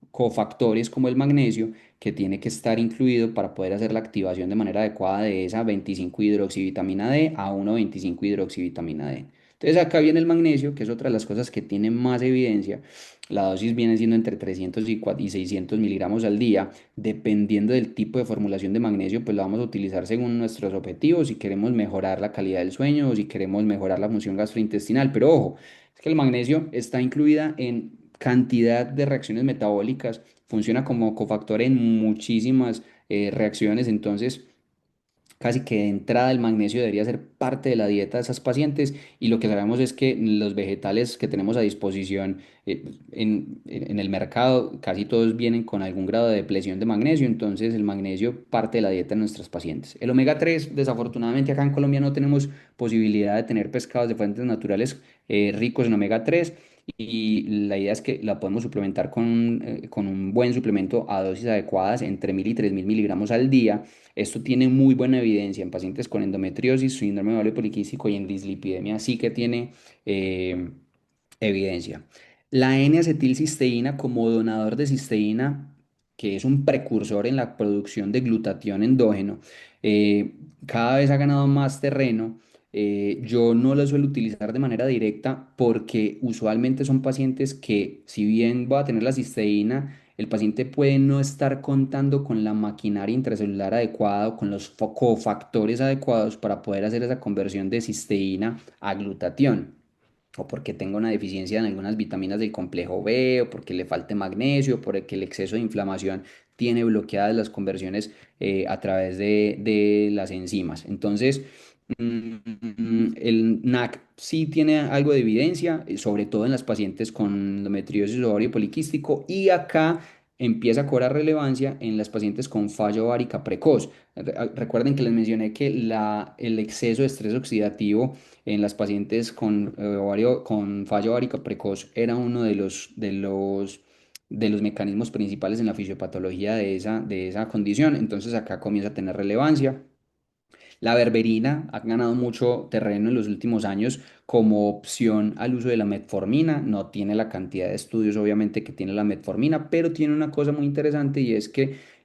cofactores como el magnesio, que tiene que estar incluido para poder hacer la activación de manera adecuada de esa 25-hidroxivitamina D a 1,25-hidroxivitamina D. Entonces acá viene el magnesio, que es otra de las cosas que tiene más evidencia. La dosis viene siendo entre 300 y 600 miligramos al día. Dependiendo del tipo de formulación de magnesio, pues lo vamos a utilizar según nuestros objetivos, si queremos mejorar la calidad del sueño o si queremos mejorar la función gastrointestinal. Pero ojo, es que el magnesio está incluida en cantidad de reacciones metabólicas, funciona como cofactor en muchísimas reacciones, entonces casi que de entrada el magnesio debería ser parte de la dieta de esas pacientes y lo que sabemos es que los vegetales que tenemos a disposición en el mercado casi todos vienen con algún grado de depresión de magnesio, entonces el magnesio parte de la dieta de nuestras pacientes. El omega 3 desafortunadamente acá en Colombia no tenemos posibilidad de tener pescados de fuentes naturales ricos en omega 3 y la idea es que la podemos suplementar con un buen suplemento a dosis adecuadas entre 1.000 y 3.000 miligramos al día. Esto tiene muy buena evidencia en pacientes con endometriosis, síndrome de ovario poliquístico y en dislipidemia, sí que tiene eh, evidencia. La N-acetilcisteína como donador de cisteína, que es un precursor en la producción de glutatión endógeno, eh, cada vez ha ganado más terreno. Yo no lo suelo utilizar de manera directa porque usualmente son pacientes que, si bien va a tener la cisteína, el paciente puede no estar contando con la maquinaria intracelular adecuada o con los cofactores adecuados para poder hacer esa conversión de cisteína a glutatión o porque tenga una deficiencia en algunas vitaminas del complejo B, o porque le falte magnesio, o porque el exceso de inflamación tiene bloqueadas las conversiones a través de las enzimas. Entonces, el NAC sí tiene algo de evidencia, sobre todo en las pacientes con endometriosis o ovario poliquístico, y acá empieza a cobrar relevancia en las pacientes con falla ovárica precoz. Recuerden que les mencioné que el exceso de estrés oxidativo en las pacientes con falla ovárica precoz era uno de los mecanismos principales en la fisiopatología de esa condición. Entonces acá comienza a tener relevancia. La berberina ha ganado mucho terreno en los últimos años como opción al uso de la metformina. No tiene la cantidad de estudios, obviamente, que tiene la metformina, pero tiene una cosa muy interesante y es que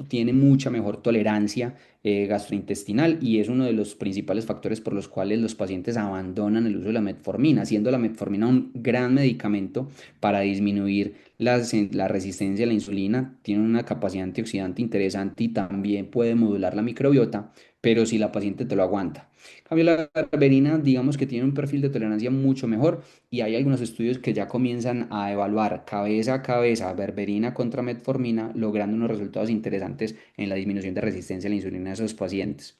tiene mucha mejor tolerancia gastrointestinal y es uno de los principales factores por los cuales los pacientes abandonan el uso de la metformina, siendo la metformina un gran medicamento para disminuir la resistencia a la insulina, tiene una capacidad antioxidante interesante y también puede modular la microbiota, pero si la paciente te lo aguanta. En cambio, la berberina, digamos que tiene un perfil de tolerancia mucho mejor y hay algunos estudios que ya comienzan a evaluar cabeza a cabeza berberina contra metformina, logrando unos resultados interesantes en la disminución de resistencia a la insulina de esos pacientes.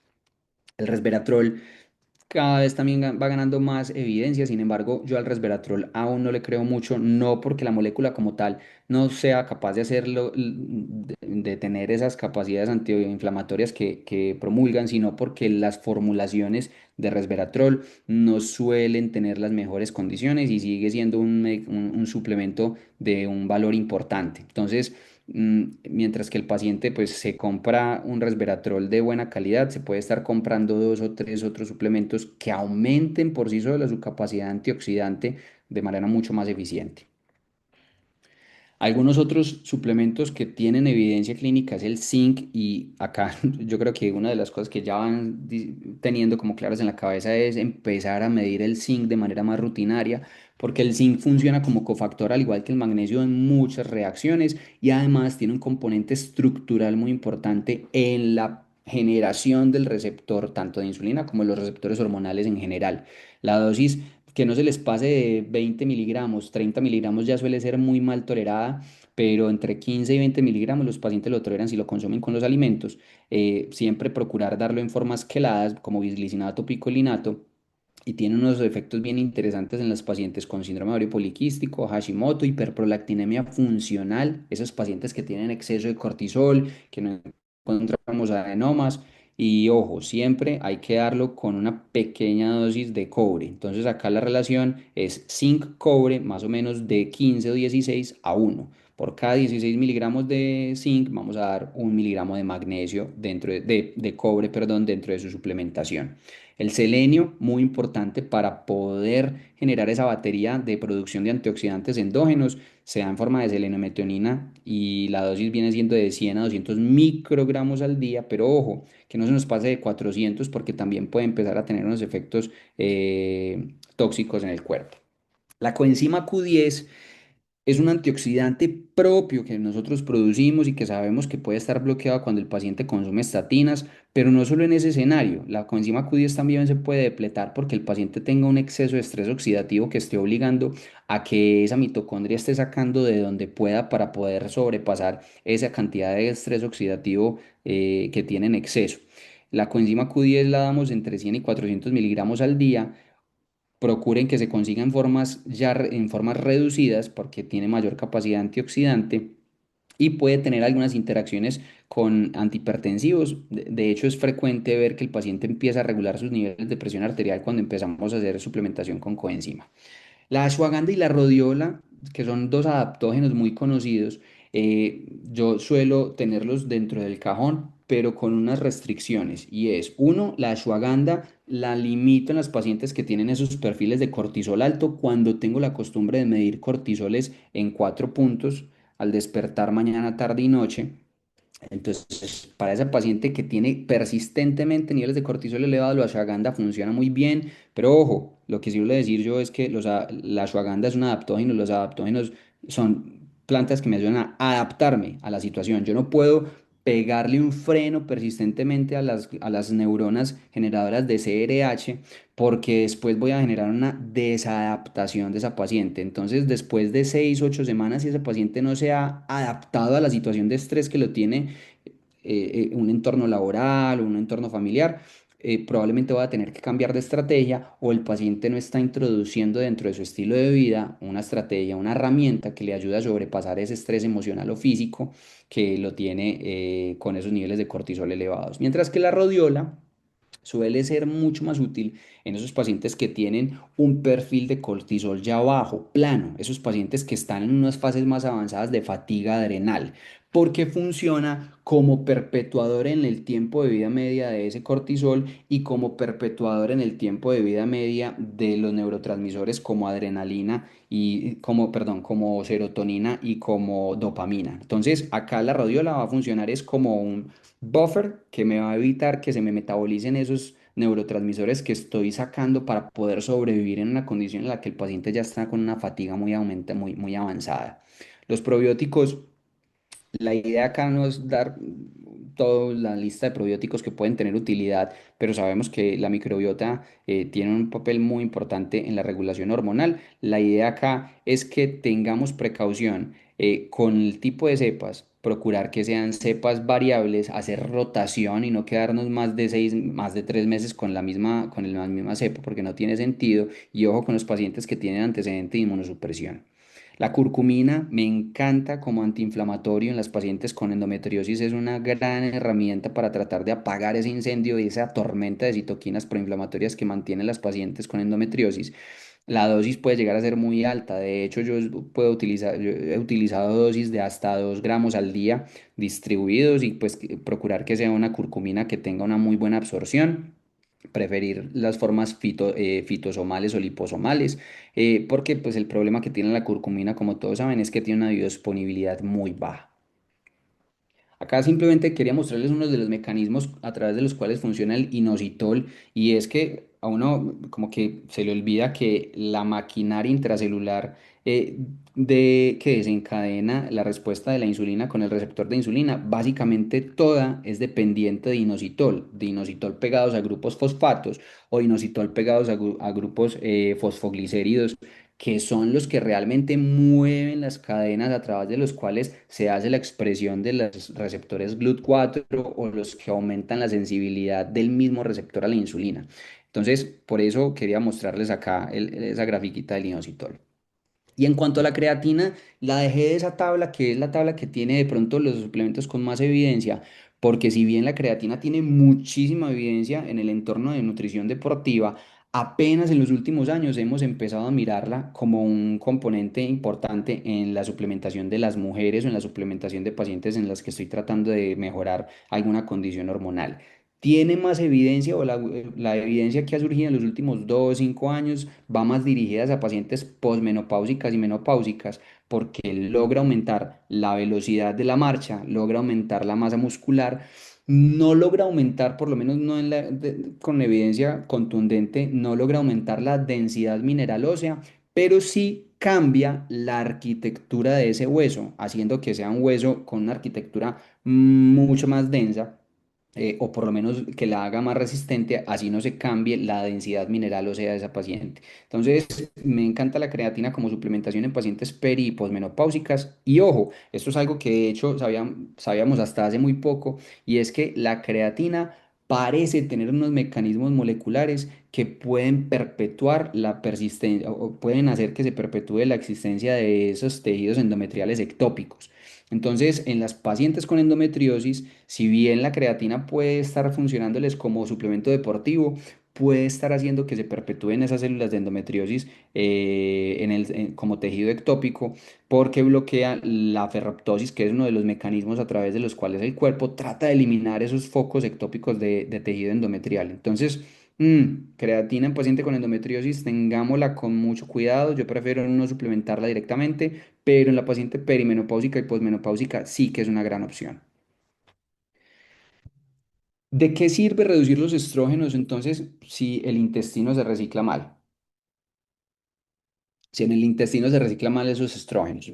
El resveratrol cada vez también va ganando más evidencia. Sin embargo, yo al resveratrol aún no le creo mucho, no porque la molécula como tal no sea capaz de hacerlo, de tener esas capacidades antiinflamatorias que promulgan, sino porque las formulaciones de resveratrol no suelen tener las mejores condiciones y sigue siendo un suplemento de un valor importante. Entonces, mientras que el paciente pues se compra un resveratrol de buena calidad, se puede estar comprando dos o tres otros suplementos que aumenten por sí solos su capacidad antioxidante de manera mucho más eficiente. Algunos otros suplementos que tienen evidencia clínica es el zinc y acá yo creo que una de las cosas que ya van teniendo como claras en la cabeza es empezar a medir el zinc de manera más rutinaria, porque el zinc funciona como cofactor al igual que el magnesio en muchas reacciones y además tiene un componente estructural muy importante en la generación del receptor tanto de insulina como de los receptores hormonales en general. La dosis que no se les pase de 20 miligramos, 30 miligramos ya suele ser muy mal tolerada, pero entre 15 y 20 miligramos los pacientes lo toleran si lo consumen con los alimentos. Siempre procurar darlo en formas queladas como bisglicinato, picolinato. Y tiene unos efectos bien interesantes en los pacientes con síndrome ovario poliquístico, Hashimoto, hiperprolactinemia funcional, esos pacientes que tienen exceso de cortisol, que no encontramos adenomas. Y ojo, siempre hay que darlo con una pequeña dosis de cobre. Entonces acá la relación es zinc-cobre más o menos de 15 o 16 a 1. Por cada 16 miligramos de zinc vamos a dar 1 miligramo de magnesio de cobre, perdón, dentro de su suplementación. El selenio, muy importante para poder generar esa batería de producción de antioxidantes endógenos, se da en forma de selenometionina y la dosis viene siendo de 100 a 200 microgramos al día, pero ojo, que no se nos pase de 400 porque también puede empezar a tener unos efectos tóxicos en el cuerpo. La coenzima Q10 es un antioxidante propio que nosotros producimos y que sabemos que puede estar bloqueado cuando el paciente consume estatinas, pero no solo en ese escenario. La coenzima Q10 también se puede depletar porque el paciente tenga un exceso de estrés oxidativo que esté obligando a que esa mitocondria esté sacando de donde pueda para poder sobrepasar esa cantidad de estrés oxidativo que tiene en exceso. La coenzima Q10 la damos entre 100 y 400 miligramos al día. Procuren que se consiga en formas reducidas porque tiene mayor capacidad antioxidante y puede tener algunas interacciones con antihipertensivos. De hecho, es frecuente ver que el paciente empieza a regular sus niveles de presión arterial cuando empezamos a hacer suplementación con coenzima. La ashwagandha y la rodiola, que son dos adaptógenos muy conocidos, yo suelo tenerlos dentro del cajón, pero con unas restricciones. Y es, uno, la ashwagandha la limito en las pacientes que tienen esos perfiles de cortisol alto cuando tengo la costumbre de medir cortisoles en 4 puntos al despertar mañana, tarde y noche. Entonces, para esa paciente que tiene persistentemente niveles de cortisol elevados, la ashwagandha funciona muy bien, pero ojo, lo que sí quiero decir yo es que la ashwagandha es un adaptógeno, los adaptógenos son plantas que me ayudan a adaptarme a la situación. Yo no puedo pegarle un freno persistentemente a las neuronas generadoras de CRH porque después voy a generar una desadaptación de esa paciente. Entonces, después de 6, 8 semanas, si ese paciente no se ha adaptado a la situación de estrés que lo tiene, un entorno laboral o un entorno familiar, probablemente va a tener que cambiar de estrategia o el paciente no está introduciendo dentro de su estilo de vida una estrategia, una herramienta que le ayude a sobrepasar ese estrés emocional o físico que lo tiene con esos niveles de cortisol elevados. Mientras que la rodiola suele ser mucho más útil en esos pacientes que tienen un perfil de cortisol ya bajo, plano, esos pacientes que están en unas fases más avanzadas de fatiga adrenal. porque funciona como perpetuador en el tiempo de vida media de ese cortisol y como perpetuador en el tiempo de vida media de los neurotransmisores como adrenalina y como serotonina y como dopamina. Entonces, acá la radiola va a funcionar es como un buffer que me va a evitar que se me metabolicen esos neurotransmisores que estoy sacando para poder sobrevivir en una condición en la que el paciente ya está con una fatiga muy avanzada. Los probióticos, la idea acá no es dar toda la lista de probióticos que pueden tener utilidad, pero sabemos que la microbiota tiene un papel muy importante en la regulación hormonal. La idea acá es que tengamos precaución con el tipo de cepas, procurar que sean cepas variables, hacer rotación y no quedarnos más de 3 meses con la misma cepa, porque no tiene sentido. Y ojo con los pacientes que tienen antecedente de inmunosupresión. La curcumina me encanta como antiinflamatorio en las pacientes con endometriosis. Es una gran herramienta para tratar de apagar ese incendio y esa tormenta de citoquinas proinflamatorias que mantienen las pacientes con endometriosis. La dosis puede llegar a ser muy alta. De hecho, yo he utilizado dosis de hasta 2 gramos al día distribuidos y pues procurar que sea una curcumina que tenga una muy buena absorción, preferir las formas fitosomales o liposomales, porque pues el problema que tiene la curcumina, como todos saben, es que tiene una biodisponibilidad muy baja. Acá simplemente quería mostrarles uno de los mecanismos a través de los cuales funciona el inositol, y es que a uno como que se le olvida que la maquinaria intracelular que desencadena la respuesta de la insulina con el receptor de insulina, básicamente toda es dependiente de inositol pegados a grupos fosfatos o inositol pegados a grupos fosfoglicéridos, que son los que realmente mueven las cadenas a través de los cuales se hace la expresión de los receptores GLUT4 o los que aumentan la sensibilidad del mismo receptor a la insulina. Entonces, por eso quería mostrarles acá esa grafiquita del inositol. Y en cuanto a la creatina, la dejé de esa tabla, que es la tabla que tiene de pronto los suplementos con más evidencia, porque si bien la creatina tiene muchísima evidencia en el entorno de nutrición deportiva, apenas en los últimos años hemos empezado a mirarla como un componente importante en la suplementación de las mujeres o en la suplementación de pacientes en las que estoy tratando de mejorar alguna condición hormonal. Tiene más evidencia o la evidencia que ha surgido en los últimos 2 o 5 años va más dirigidas a pacientes posmenopáusicas y menopáusicas porque logra aumentar la velocidad de la marcha, logra aumentar la masa muscular, no logra aumentar, por lo menos no con evidencia contundente, no logra aumentar la densidad mineral ósea, pero sí cambia la arquitectura de ese hueso, haciendo que sea un hueso con una arquitectura mucho más densa, o por lo menos que la haga más resistente, así no se cambie la densidad mineral ósea de esa paciente. Entonces, me encanta la creatina como suplementación en pacientes peri y posmenopáusicas. Y ojo, esto es algo que de hecho sabíamos hasta hace muy poco, y es que la creatina parece tener unos mecanismos moleculares que pueden perpetuar la persistencia o pueden hacer que se perpetúe la existencia de esos tejidos endometriales ectópicos. Entonces, en las pacientes con endometriosis, si bien la creatina puede estar funcionándoles como suplemento deportivo, puede estar haciendo que se perpetúen esas células de endometriosis como tejido ectópico, porque bloquea la ferroptosis, que es uno de los mecanismos a través de los cuales el cuerpo trata de eliminar esos focos ectópicos de tejido endometrial. Entonces, creatina en paciente con endometriosis, tengámosla con mucho cuidado. Yo prefiero no suplementarla directamente, pero en la paciente perimenopáusica y posmenopáusica sí que es una gran opción. ¿De qué sirve reducir los estrógenos entonces si el intestino se recicla mal? Si en el intestino se recicla mal esos estrógenos.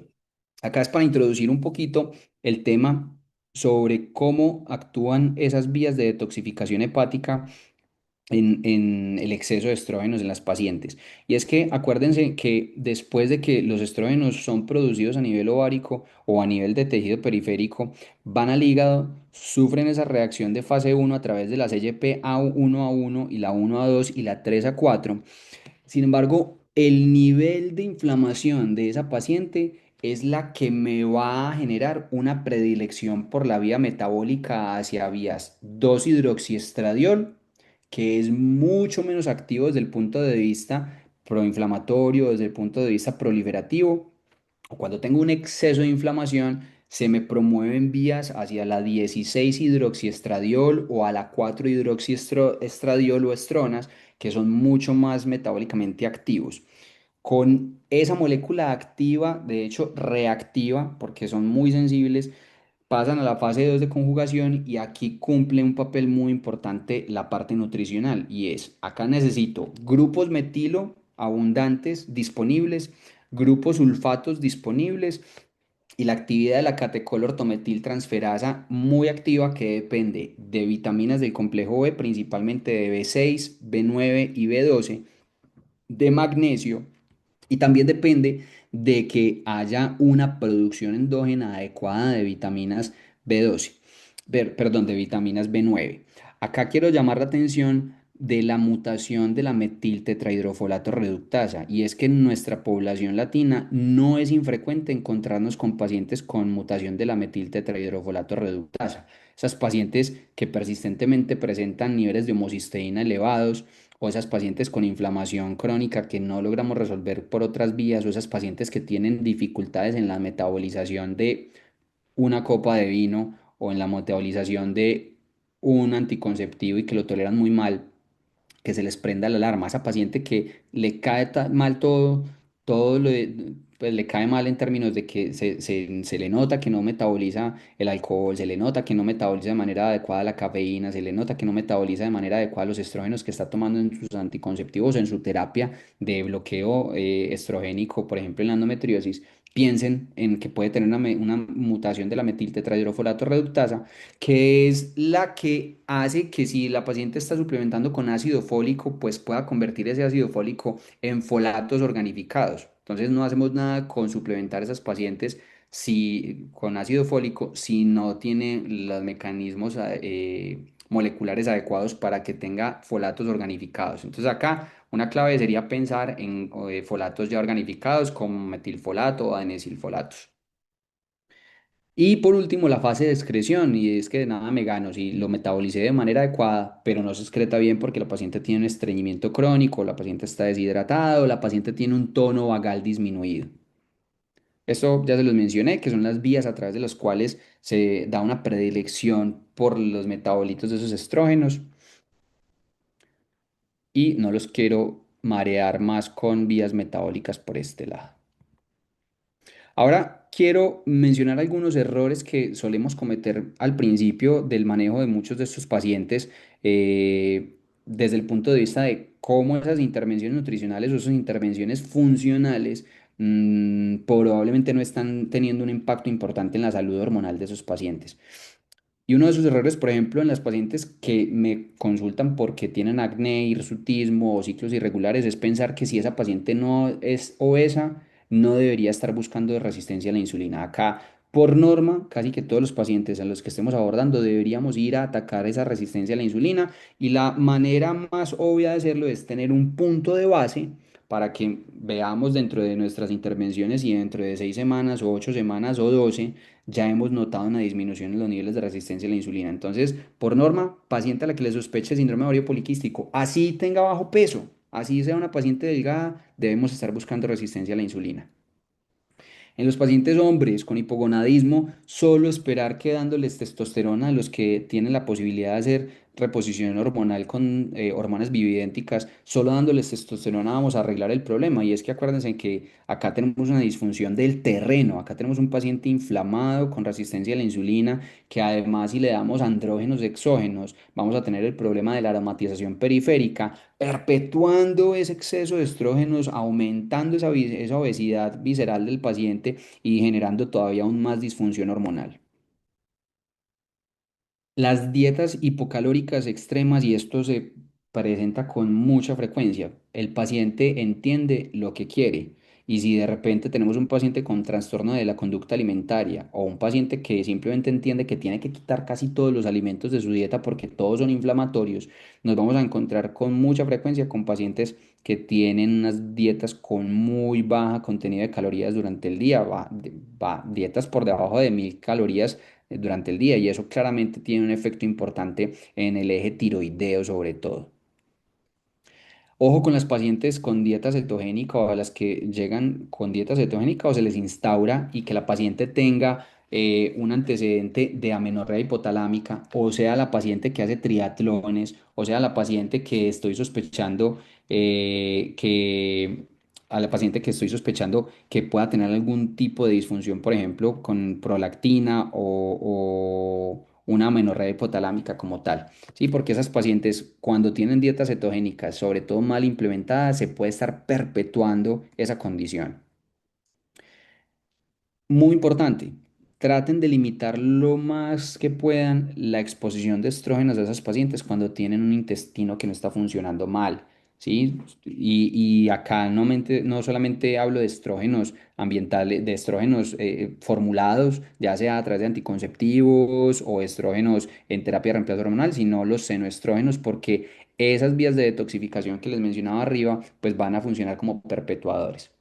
Acá es para introducir un poquito el tema sobre cómo actúan esas vías de detoxificación hepática en el exceso de estrógenos en las pacientes. Y es que acuérdense que después de que los estrógenos son producidos a nivel ovárico o a nivel de tejido periférico, van al hígado, sufren esa reacción de fase uno a través de las CYP A1A1 y la 1A2 y la 3A4. Sin embargo, el nivel de inflamación de esa paciente es la que me va a generar una predilección por la vía metabólica hacia vías 2-hidroxiestradiol, que es mucho menos activo desde el punto de vista proinflamatorio, desde el punto de vista proliferativo, o cuando tengo un exceso de inflamación, se me promueven vías hacia la 16 hidroxiestradiol o a la 4 hidroxiestradiol o estronas, que son mucho más metabólicamente activos. Con esa molécula activa, de hecho reactiva, porque son muy sensibles, pasan a la fase 2 de conjugación y aquí cumple un papel muy importante la parte nutricional y es, acá necesito grupos metilo abundantes disponibles, grupos sulfatos disponibles y la actividad de la catecolortometiltransferasa muy activa que depende de vitaminas del complejo B, principalmente de B6, B9 y B12, de magnesio y también depende de que haya una producción endógena adecuada de vitaminas B12, perdón, de vitaminas B9. Acá quiero llamar la atención de la mutación de la metiltetrahidrofolato reductasa y es que en nuestra población latina no es infrecuente encontrarnos con pacientes con mutación de la metiltetrahidrofolato reductasa. Esas pacientes que persistentemente presentan niveles de homocisteína elevados, o esas pacientes con inflamación crónica que no logramos resolver por otras vías, o esas pacientes que tienen dificultades en la metabolización de una copa de vino o en la metabolización de un anticonceptivo y que lo toleran muy mal, que se les prenda la alarma. A esa paciente que le cae mal todo, todo pues le cae mal en términos de que se le nota que no metaboliza el alcohol, se le nota que no metaboliza de manera adecuada la cafeína, se le nota que no metaboliza de manera adecuada los estrógenos que está tomando en sus anticonceptivos o en su terapia de bloqueo estrogénico, por ejemplo en la endometriosis. Piensen en que puede tener una mutación de la metiltetrahidrofolato reductasa, que es la que hace que si la paciente está suplementando con ácido fólico, pues pueda convertir ese ácido fólico en folatos organificados. Entonces no hacemos nada con suplementar a esas pacientes con ácido fólico si no tiene los mecanismos moleculares adecuados para que tenga folatos organificados. Entonces acá una clave sería pensar en folatos ya organificados como metilfolato o adenosylfolatos. Y por último, la fase de excreción, y es que de nada me gano si lo metabolicé de manera adecuada, pero no se excreta bien porque la paciente tiene un estreñimiento crónico, la paciente está deshidratada o la paciente tiene un tono vagal disminuido. Esto ya se los mencioné, que son las vías a través de las cuales se da una predilección por los metabolitos de esos estrógenos y no los quiero marear más con vías metabólicas por este lado. Ahora quiero mencionar algunos errores que solemos cometer al principio del manejo de muchos de estos pacientes desde el punto de vista de cómo esas intervenciones nutricionales o esas intervenciones funcionales probablemente no están teniendo un impacto importante en la salud hormonal de esos pacientes. Y uno de esos errores, por ejemplo, en las pacientes que me consultan porque tienen acné, hirsutismo o ciclos irregulares, es pensar que si esa paciente no es obesa, no debería estar buscando resistencia a la insulina. Acá, por norma, casi que todos los pacientes a los que estemos abordando deberíamos ir a atacar esa resistencia a la insulina y la manera más obvia de hacerlo es tener un punto de base para que veamos dentro de nuestras intervenciones y dentro de 6 semanas o 8 semanas o 12 ya hemos notado una disminución en los niveles de resistencia a la insulina. Entonces, por norma, paciente a la que le sospeche síndrome ovario poliquístico, así tenga bajo peso, así sea una paciente delgada, debemos estar buscando resistencia a la insulina. En los pacientes hombres con hipogonadismo, solo esperar que dándoles testosterona a los que tienen la posibilidad de hacer reposición hormonal con hormonas bioidénticas, solo dándoles testosterona vamos a arreglar el problema. Y es que acuérdense que acá tenemos una disfunción del terreno, acá tenemos un paciente inflamado con resistencia a la insulina, que además si le damos andrógenos exógenos, vamos a tener el problema de la aromatización periférica, perpetuando ese exceso de estrógenos, aumentando esa obesidad visceral del paciente y generando todavía aún más disfunción hormonal. Las dietas hipocalóricas extremas, y esto se presenta con mucha frecuencia, el paciente entiende lo que quiere. Y si de repente tenemos un paciente con trastorno de la conducta alimentaria o un paciente que simplemente entiende que tiene que quitar casi todos los alimentos de su dieta porque todos son inflamatorios, nos vamos a encontrar con mucha frecuencia con pacientes que tienen unas dietas con muy baja contenido de calorías durante el día, dietas por debajo de 1000 calorías durante el día y eso claramente tiene un efecto importante en el eje tiroideo sobre todo. Ojo con las pacientes con dieta cetogénica o a las que llegan con dieta cetogénica o se les instaura y que la paciente tenga un antecedente de amenorrea hipotalámica, o sea, la paciente que hace triatlones, o sea, la paciente que estoy sospechando que a la paciente que estoy sospechando que pueda tener algún tipo de disfunción, por ejemplo, con prolactina o una amenorrea hipotalámica como tal. Sí, porque esas pacientes cuando tienen dietas cetogénicas, sobre todo mal implementadas, se puede estar perpetuando esa condición. Muy importante, traten de limitar lo más que puedan la exposición de estrógenos a esas pacientes cuando tienen un intestino que no está funcionando mal, ¿sí? Y acá no solamente hablo de estrógenos ambientales, de estrógenos formulados, ya sea a través de anticonceptivos o estrógenos en terapia de reemplazo hormonal, sino los senoestrógenos, porque esas vías de detoxificación que les mencionaba arriba, pues van a funcionar como perpetuadores.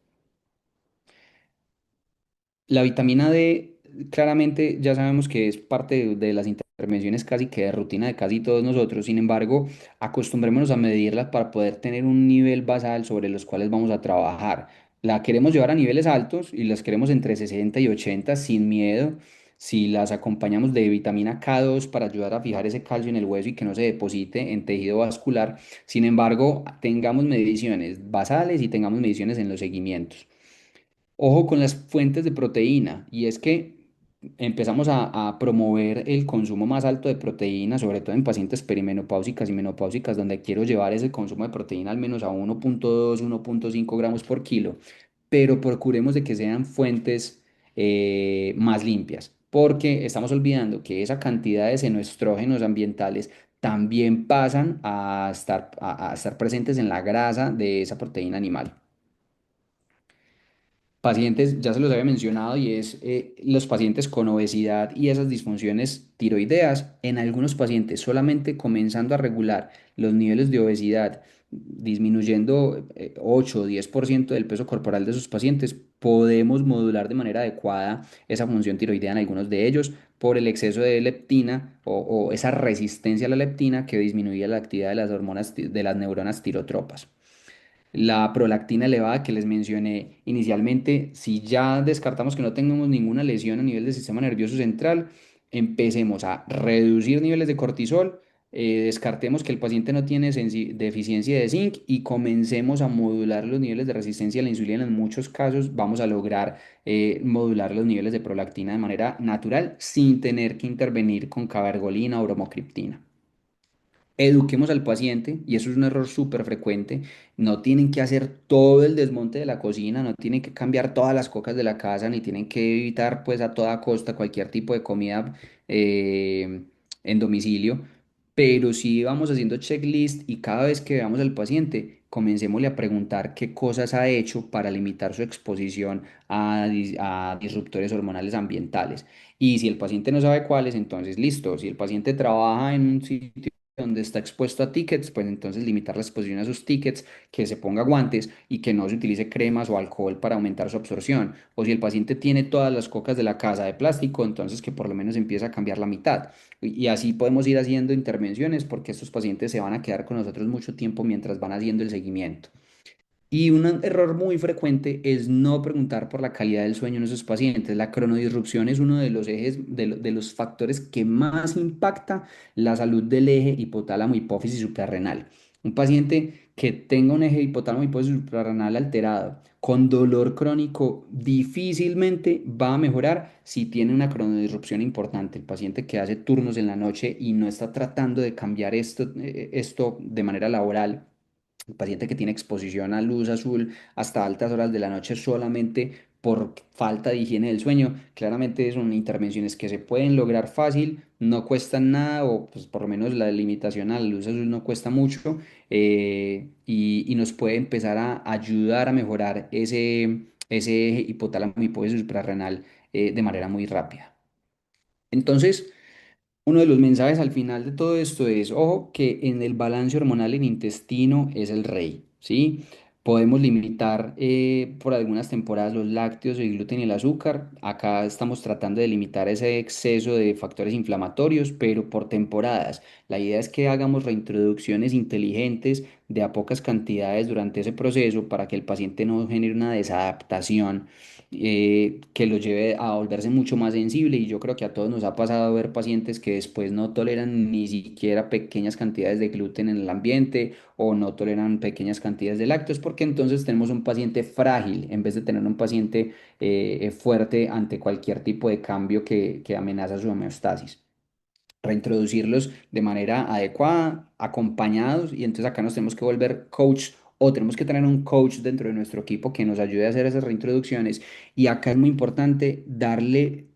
La vitamina D, claramente ya sabemos que es parte de las intervenciones casi que de rutina de casi todos nosotros. Sin embargo, acostumbrémonos a medirla para poder tener un nivel basal sobre los cuales vamos a trabajar. La queremos llevar a niveles altos y las queremos entre 60 y 80 sin miedo. Si las acompañamos de vitamina K2 para ayudar a fijar ese calcio en el hueso y que no se deposite en tejido vascular. Sin embargo, tengamos mediciones basales y tengamos mediciones en los seguimientos. Ojo con las fuentes de proteína, y es que empezamos a promover el consumo más alto de proteína, sobre todo en pacientes perimenopáusicas y menopáusicas, donde quiero llevar ese consumo de proteína al menos a 1,2, 1,5 gramos por kilo, pero procuremos de que sean fuentes más limpias, porque estamos olvidando que esa cantidad de senoestrógenos ambientales también pasan a estar presentes en la grasa de esa proteína animal. Pacientes, ya se los había mencionado, y es los pacientes con obesidad y esas disfunciones tiroideas. En algunos pacientes, solamente comenzando a regular los niveles de obesidad, disminuyendo 8 o 10% del peso corporal de sus pacientes, podemos modular de manera adecuada esa función tiroidea en algunos de ellos por el exceso de leptina o esa resistencia a la leptina que disminuye la actividad de las hormonas, de las neuronas tirotropas. La prolactina elevada que les mencioné inicialmente, si ya descartamos que no tengamos ninguna lesión a nivel del sistema nervioso central, empecemos a reducir niveles de cortisol, descartemos que el paciente no tiene deficiencia de zinc y comencemos a modular los niveles de resistencia a la insulina. En muchos casos vamos a lograr modular los niveles de prolactina de manera natural sin tener que intervenir con cabergolina o bromocriptina. Eduquemos al paciente, y eso es un error súper frecuente. No tienen que hacer todo el desmonte de la cocina, no tienen que cambiar todas las cocas de la casa, ni tienen que evitar pues a toda costa cualquier tipo de comida eh, en domicilio, pero sí vamos haciendo checklist y cada vez que veamos al paciente, comencémosle a preguntar qué cosas ha hecho para limitar su exposición a disruptores hormonales ambientales. Y si el paciente no sabe cuáles, entonces listo. Si el paciente trabaja en un sitio donde está expuesto a tickets, pues entonces limitar la exposición a sus tickets, que se ponga guantes y que no se utilice cremas o alcohol para aumentar su absorción. O si el paciente tiene todas las cocas de la casa de plástico, entonces que por lo menos empiece a cambiar la mitad. Y así podemos ir haciendo intervenciones porque estos pacientes se van a quedar con nosotros mucho tiempo mientras van haciendo el seguimiento. Y un error muy frecuente es no preguntar por la calidad del sueño en esos pacientes. La cronodisrupción es uno de los ejes, de los factores que más impacta la salud del eje hipotálamo hipófisis suprarrenal. Un paciente que tenga un eje hipotálamo hipófisis suprarrenal alterado, con dolor crónico, difícilmente va a mejorar si tiene una cronodisrupción importante. El paciente que hace turnos en la noche y no está tratando de cambiar esto de manera laboral, el paciente que tiene exposición a luz azul hasta altas horas de la noche solamente por falta de higiene del sueño, claramente son intervenciones que se pueden lograr fácil, no cuestan nada, o pues por lo menos la limitación a la luz azul no cuesta mucho, y nos puede empezar a ayudar a mejorar ese hipotálamo hipófisis suprarrenal de manera muy rápida. Entonces, uno de los mensajes al final de todo esto es, ojo, que en el balance hormonal el intestino es el rey, ¿sí? Podemos limitar por algunas temporadas los lácteos, el gluten y el azúcar. Acá estamos tratando de limitar ese exceso de factores inflamatorios, pero por temporadas. La idea es que hagamos reintroducciones inteligentes de a pocas cantidades durante ese proceso para que el paciente no genere una desadaptación que lo lleve a volverse mucho más sensible. Y yo creo que a todos nos ha pasado ver pacientes que después no toleran ni siquiera pequeñas cantidades de gluten en el ambiente o no toleran pequeñas cantidades de lácteos, porque entonces tenemos un paciente frágil en vez de tener un paciente fuerte ante cualquier tipo de cambio que amenaza su homeostasis. Reintroducirlos de manera adecuada, acompañados, y entonces acá nos tenemos que volver coach o tenemos que tener un coach dentro de nuestro equipo que nos ayude a hacer esas reintroducciones. Y acá es muy importante darle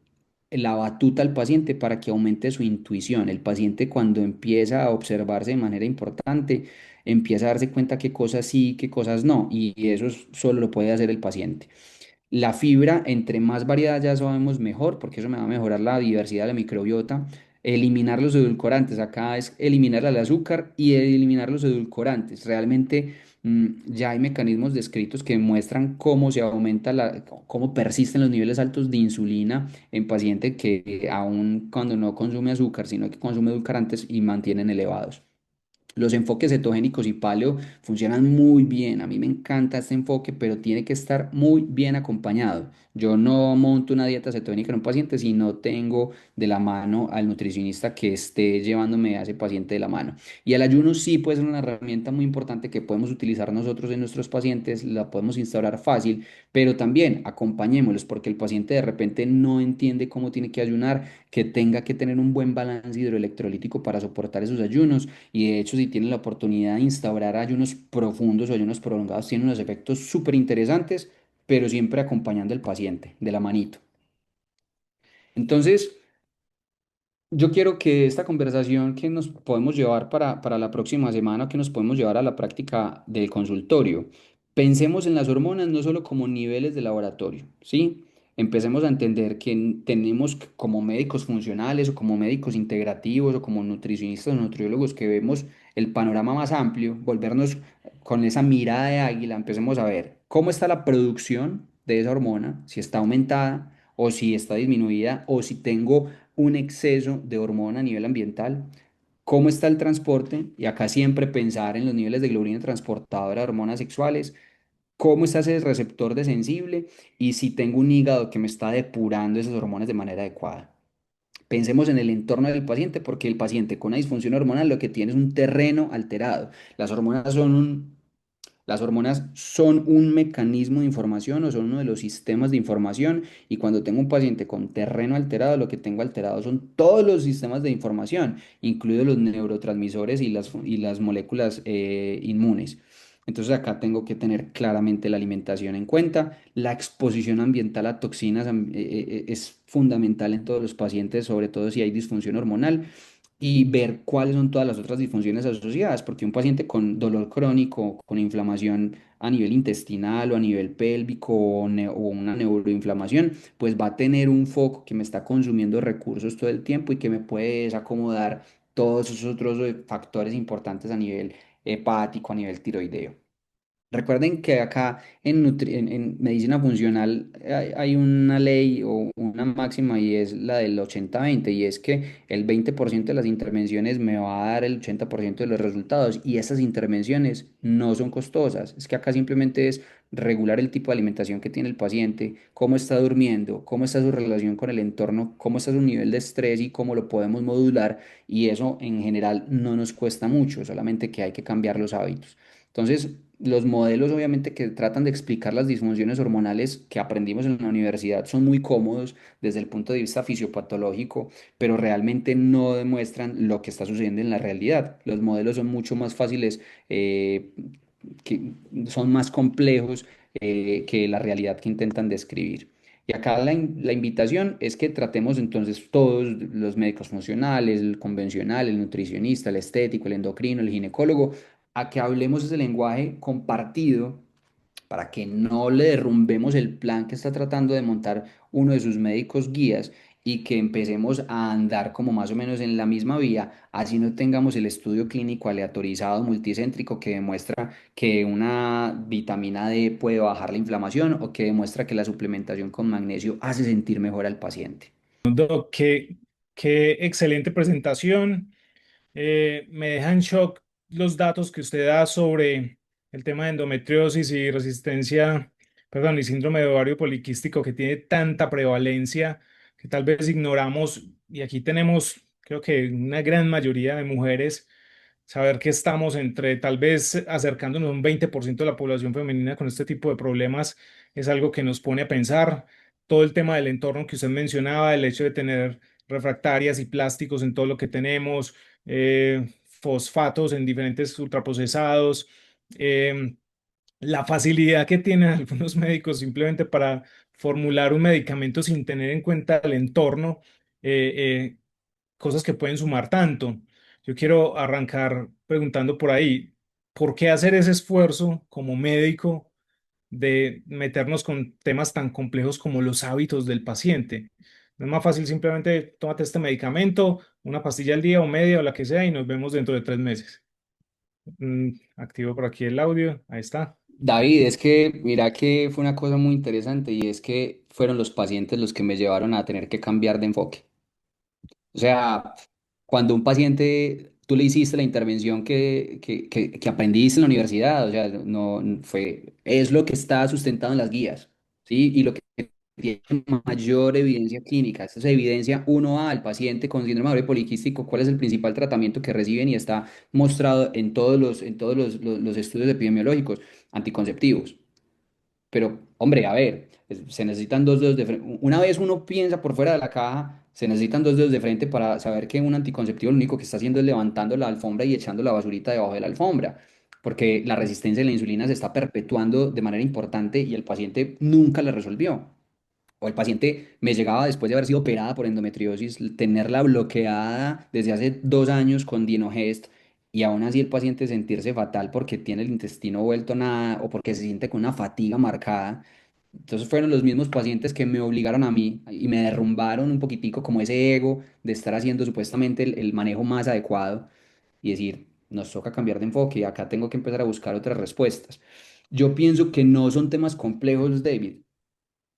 la batuta al paciente para que aumente su intuición. El paciente cuando empieza a observarse de manera importante, empieza a darse cuenta qué cosas sí, qué cosas no, y eso solo lo puede hacer el paciente. La fibra, entre más variedad ya sabemos mejor, porque eso me va a mejorar la diversidad de la microbiota. Eliminar los edulcorantes, acá es eliminar el azúcar y eliminar los edulcorantes. Realmente ya hay mecanismos descritos que muestran cómo se aumenta cómo persisten los niveles altos de insulina en pacientes que aun cuando no consume azúcar, sino que consume edulcorantes y mantienen elevados. Los enfoques cetogénicos y paleo funcionan muy bien. A mí me encanta este enfoque, pero tiene que estar muy bien acompañado. Yo no monto una dieta cetogénica en un paciente si no tengo de la mano al nutricionista que esté llevándome a ese paciente de la mano. Y el ayuno sí puede ser una herramienta muy importante que podemos utilizar nosotros en nuestros pacientes, la podemos instaurar fácil, pero también acompañémoslos porque el paciente de repente no entiende cómo tiene que ayunar, que tenga que tener un buen balance hidroelectrolítico para soportar esos ayunos y de hecho, si tienen la oportunidad de instaurar ayunos profundos o ayunos prolongados, tienen unos efectos súper interesantes, pero siempre acompañando al paciente de la manito. Entonces, yo quiero que esta conversación que nos podemos llevar para la próxima semana, que nos podemos llevar a la práctica del consultorio, pensemos en las hormonas no solo como niveles de laboratorio, ¿sí? Empecemos a entender que tenemos como médicos funcionales o como médicos integrativos o como nutricionistas o nutriólogos que vemos el panorama más amplio, volvernos con esa mirada de águila, empecemos a ver cómo está la producción de esa hormona, si está aumentada o si está disminuida o si tengo un exceso de hormona a nivel ambiental, cómo está el transporte, y acá siempre pensar en los niveles de globulina transportadora de hormonas sexuales, cómo está ese receptor de sensible y si tengo un hígado que me está depurando esas hormonas de manera adecuada. Pensemos en el entorno del paciente porque el paciente con una disfunción hormonal lo que tiene es un terreno alterado. Las hormonas son las hormonas son un mecanismo de información o son uno de los sistemas de información y cuando tengo un paciente con terreno alterado, lo que tengo alterado son todos los sistemas de información, incluidos los neurotransmisores y las moléculas inmunes. Entonces acá tengo que tener claramente la alimentación en cuenta. La exposición ambiental a toxinas es fundamental en todos los pacientes, sobre todo si hay disfunción hormonal y ver cuáles son todas las otras disfunciones asociadas, porque un paciente con dolor crónico, con inflamación a nivel intestinal o a nivel pélvico o una neuroinflamación, pues va a tener un foco que me está consumiendo recursos todo el tiempo y que me puede desacomodar todos esos otros factores importantes a nivel hepático, a nivel tiroideo. Recuerden que acá en medicina funcional hay una ley o una máxima y es la del 80-20 y es que el 20% de las intervenciones me va a dar el 80% de los resultados y esas intervenciones no son costosas. Es que acá simplemente es regular el tipo de alimentación que tiene el paciente, cómo está durmiendo, cómo está su relación con el entorno, cómo está su nivel de estrés y cómo lo podemos modular y eso en general no nos cuesta mucho, solamente que hay que cambiar los hábitos. Entonces, los modelos obviamente que tratan de explicar las disfunciones hormonales que aprendimos en la universidad son muy cómodos desde el punto de vista fisiopatológico, pero realmente no demuestran lo que está sucediendo en la realidad. Los modelos son mucho más fáciles, que son más complejos que la realidad que intentan describir. Y acá la invitación es que tratemos entonces todos los médicos funcionales, el convencional, el nutricionista, el estético, el endocrino, el ginecólogo, a que hablemos ese lenguaje compartido para que no le derrumbemos el plan que está tratando de montar uno de sus médicos guías y que empecemos a andar como más o menos en la misma vía, así no tengamos el estudio clínico aleatorizado multicéntrico que demuestra que una vitamina D puede bajar la inflamación o que demuestra que la suplementación con magnesio hace sentir mejor al paciente. Qué excelente presentación. Me deja en shock los datos que usted da sobre el tema de endometriosis y resistencia, perdón, y síndrome de ovario poliquístico que tiene tanta prevalencia que tal vez ignoramos, y aquí tenemos, creo que una gran mayoría de mujeres, saber que estamos entre tal vez acercándonos a un 20% de la población femenina con este tipo de problemas es algo que nos pone a pensar. Todo el tema del entorno que usted mencionaba, el hecho de tener refractarias y plásticos en todo lo que tenemos, fosfatos en diferentes ultraprocesados, eh, la facilidad que tienen algunos médicos simplemente para formular un medicamento sin tener en cuenta el entorno, eh, eh, cosas que pueden sumar tanto. Yo quiero arrancar preguntando por ahí, ¿por qué hacer ese esfuerzo como médico de meternos con temas tan complejos como los hábitos del paciente? No es más fácil simplemente tómate este medicamento, una pastilla al día o media o la que sea y nos vemos dentro de 3 meses. Activo por aquí el audio, ahí está. David, es que mira que fue una cosa muy interesante y es que fueron los pacientes los que me llevaron a tener que cambiar de enfoque. O sea, cuando un paciente, tú le hiciste la intervención que aprendiste en la universidad, o sea, no fue, es lo que está sustentado en las guías, ¿sí? Y lo que tiene mayor evidencia clínica. Esta es evidencia 1A al paciente con síndrome de ovario poliquístico, cuál es el principal tratamiento que reciben y está mostrado en todos los estudios epidemiológicos anticonceptivos. Pero, hombre, a ver, se necesitan dos dedos de frente. Una vez uno piensa por fuera de la caja, se necesitan dos dedos de frente para saber que un anticonceptivo lo único que está haciendo es levantando la alfombra y echando la basurita debajo de la alfombra, porque la resistencia a la insulina se está perpetuando de manera importante y el paciente nunca la resolvió. O el paciente me llegaba después de haber sido operada por endometriosis, tenerla bloqueada desde hace 2 años con Dienogest y aún así el paciente sentirse fatal porque tiene el intestino vuelto nada o porque se siente con una fatiga marcada. Entonces fueron los mismos pacientes que me obligaron a mí y me derrumbaron un poquitico como ese ego de estar haciendo supuestamente el manejo más adecuado y decir, nos toca cambiar de enfoque y acá tengo que empezar a buscar otras respuestas. Yo pienso que no son temas complejos, David.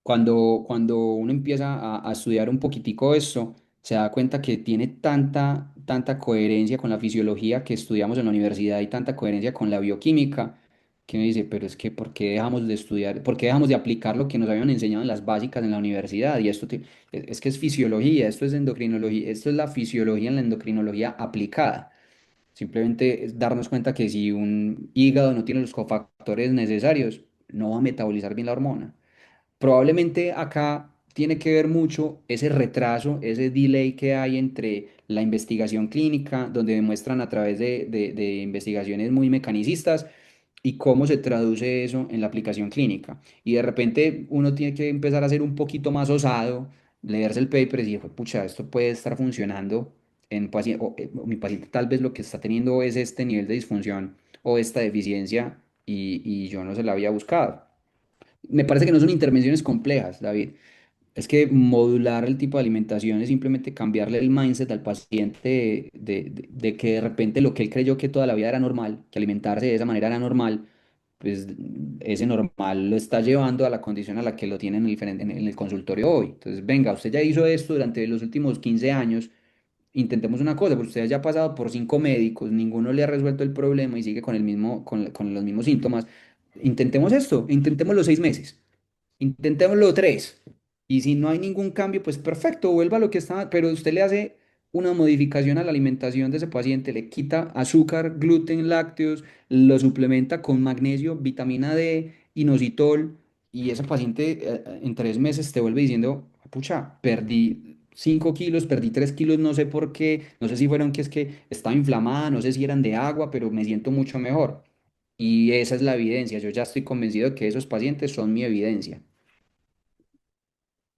Cuando uno empieza a estudiar un poquitico esto, se da cuenta que tiene tanta coherencia con la fisiología que estudiamos en la universidad y tanta coherencia con la bioquímica, que uno dice, pero es que ¿por qué dejamos de estudiar, por qué dejamos de aplicar lo que nos habían enseñado en las básicas en la universidad? Y esto es que es fisiología, esto es endocrinología, esto es la fisiología en la endocrinología aplicada. Simplemente es darnos cuenta que si un hígado no tiene los cofactores necesarios, no va a metabolizar bien la hormona. Probablemente acá tiene que ver mucho ese retraso, ese delay que hay entre la investigación clínica, donde demuestran a través de investigaciones muy mecanicistas, y cómo se traduce eso en la aplicación clínica. Y de repente uno tiene que empezar a ser un poquito más osado, leerse el paper y decir, pucha, esto puede estar funcionando en paciente, o mi paciente tal vez lo que está teniendo es este nivel de disfunción o esta deficiencia y yo no se la había buscado. Me parece que no son intervenciones complejas, David. Es que modular el tipo de alimentación es simplemente cambiarle el mindset al paciente de que de repente lo que él creyó que toda la vida era normal, que alimentarse de esa manera era normal, pues ese normal lo está llevando a la condición a la que lo tiene en el consultorio hoy. Entonces, venga, usted ya hizo esto durante los últimos 15 años, intentemos una cosa, porque usted ya ha pasado por 5 médicos, ninguno le ha resuelto el problema y sigue con el mismo, con los mismos síntomas. Intentemos esto, intentemos los 6 meses. Intentémoslo 3. Y si no hay ningún cambio, pues perfecto, vuelva a lo que estaba. Pero usted le hace una modificación a la alimentación de ese paciente, le quita azúcar, gluten, lácteos, lo suplementa con magnesio, vitamina D, inositol, y ese paciente en 3 meses te vuelve diciendo, pucha, perdí 5 kilos, perdí 3 kilos, no sé por qué, no sé si fueron que es que estaba inflamada, no sé si eran de agua, pero me siento mucho mejor. Y esa es la evidencia. Yo ya estoy convencido de que esos pacientes son mi evidencia.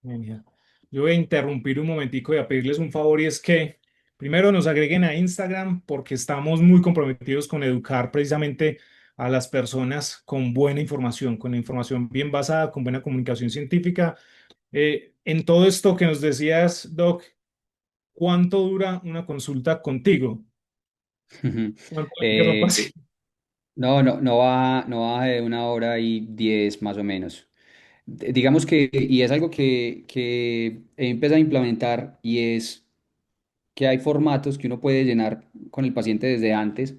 Genial. Yo voy a interrumpir un momentico y a pedirles un favor y es que primero nos agreguen a Instagram porque estamos muy comprometidos con educar precisamente a las personas con buena información, con información bien basada, con buena comunicación científica. En todo esto que nos decías, Doc, ¿cuánto dura una consulta contigo? ¿Cuánto le dedicas a un Eh, paciente? no, no va de 1 hora y 10 más o menos. Digamos que, y es algo que he empezado a implementar, y es que hay formatos que uno puede llenar con el paciente desde antes.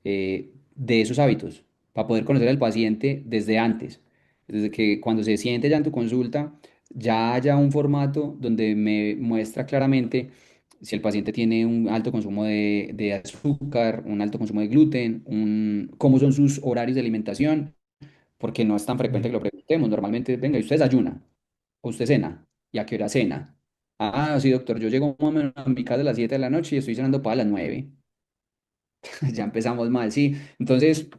de esos hábitos, para poder conocer al paciente desde antes, desde que cuando se siente ya en tu consulta, ya haya un formato donde me muestra claramente si el paciente tiene un alto consumo de azúcar, un alto consumo de gluten, cómo son sus horarios de alimentación, porque no es tan frecuente que lo preguntemos. Normalmente, venga, ¿y usted desayuna? ¿O usted cena? ¿Y a qué hora cena? Ah, sí, doctor, yo llego más o menos a mi casa a las 7 de la noche y estoy cenando para las 9. Ya empezamos mal, sí. Entonces,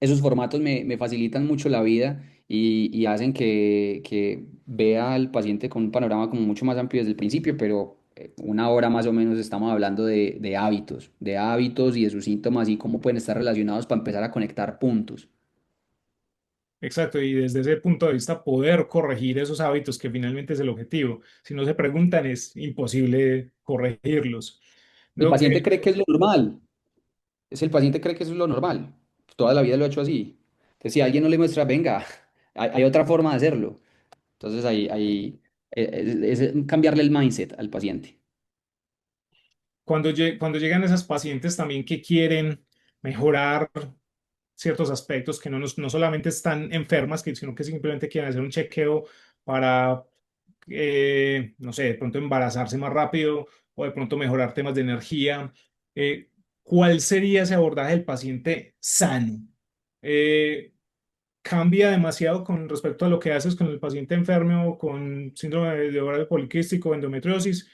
esos formatos me facilitan mucho la vida y hacen que vea al paciente con un panorama como mucho más amplio desde el principio, pero una hora más o menos estamos hablando de hábitos y de sus síntomas y cómo pueden estar relacionados para empezar a conectar puntos. Exacto, y desde ese punto de vista poder corregir esos hábitos que finalmente es el objetivo. Si no se preguntan, es imposible corregirlos. El Doc, paciente cree que es lo normal, el paciente cree que eso es lo normal, toda la vida lo ha hecho así. Entonces, si alguien no le muestra, venga, hay otra forma de hacerlo. Entonces, es cambiarle el mindset al paciente. cuando llegan esas pacientes también que quieren mejorar ciertos aspectos, que no solamente están enfermas, sino que simplemente quieren hacer un chequeo para, no sé, de pronto embarazarse más rápido o de pronto mejorar temas de energía. ¿Cuál sería ese abordaje del paciente sano? Eh, ¿Cambia demasiado con respecto a lo que haces con el paciente enfermo con síndrome de ovario poliquístico o endometriosis?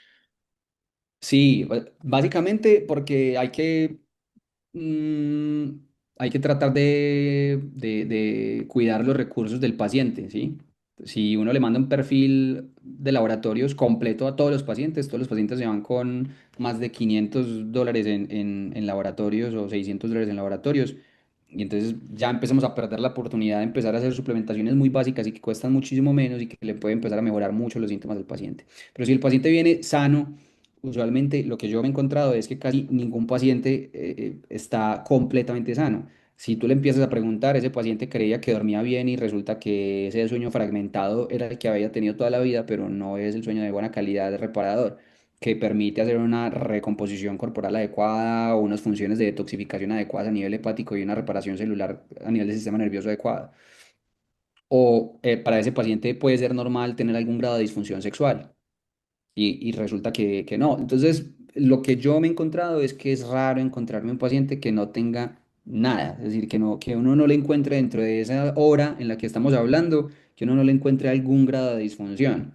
Sí, básicamente porque mm, hay que tratar de cuidar los recursos del paciente, ¿sí? Si uno le manda un perfil de laboratorios completo a todos los pacientes se van con más de $500 en laboratorios o $600 en laboratorios. Y entonces ya empezamos a perder la oportunidad de empezar a hacer suplementaciones muy básicas y que cuestan muchísimo menos y que le puede empezar a mejorar mucho los síntomas del paciente. Pero si el paciente viene sano, usualmente lo que yo me he encontrado es que casi ningún paciente está completamente sano. Si tú le empiezas a preguntar, ese paciente creía que dormía bien y resulta que ese sueño fragmentado era el que había tenido toda la vida, pero no es el sueño de buena calidad reparador, que permite hacer una recomposición corporal adecuada o unas funciones de detoxificación adecuadas a nivel hepático y una reparación celular a nivel del sistema nervioso adecuado. O para ese paciente puede ser normal tener algún grado de disfunción sexual y resulta que no. Entonces, lo que yo me he encontrado es que es raro encontrarme un paciente que no tenga nada, es decir, que uno no le encuentre dentro de esa hora en la que estamos hablando, que uno no le encuentre algún grado de disfunción.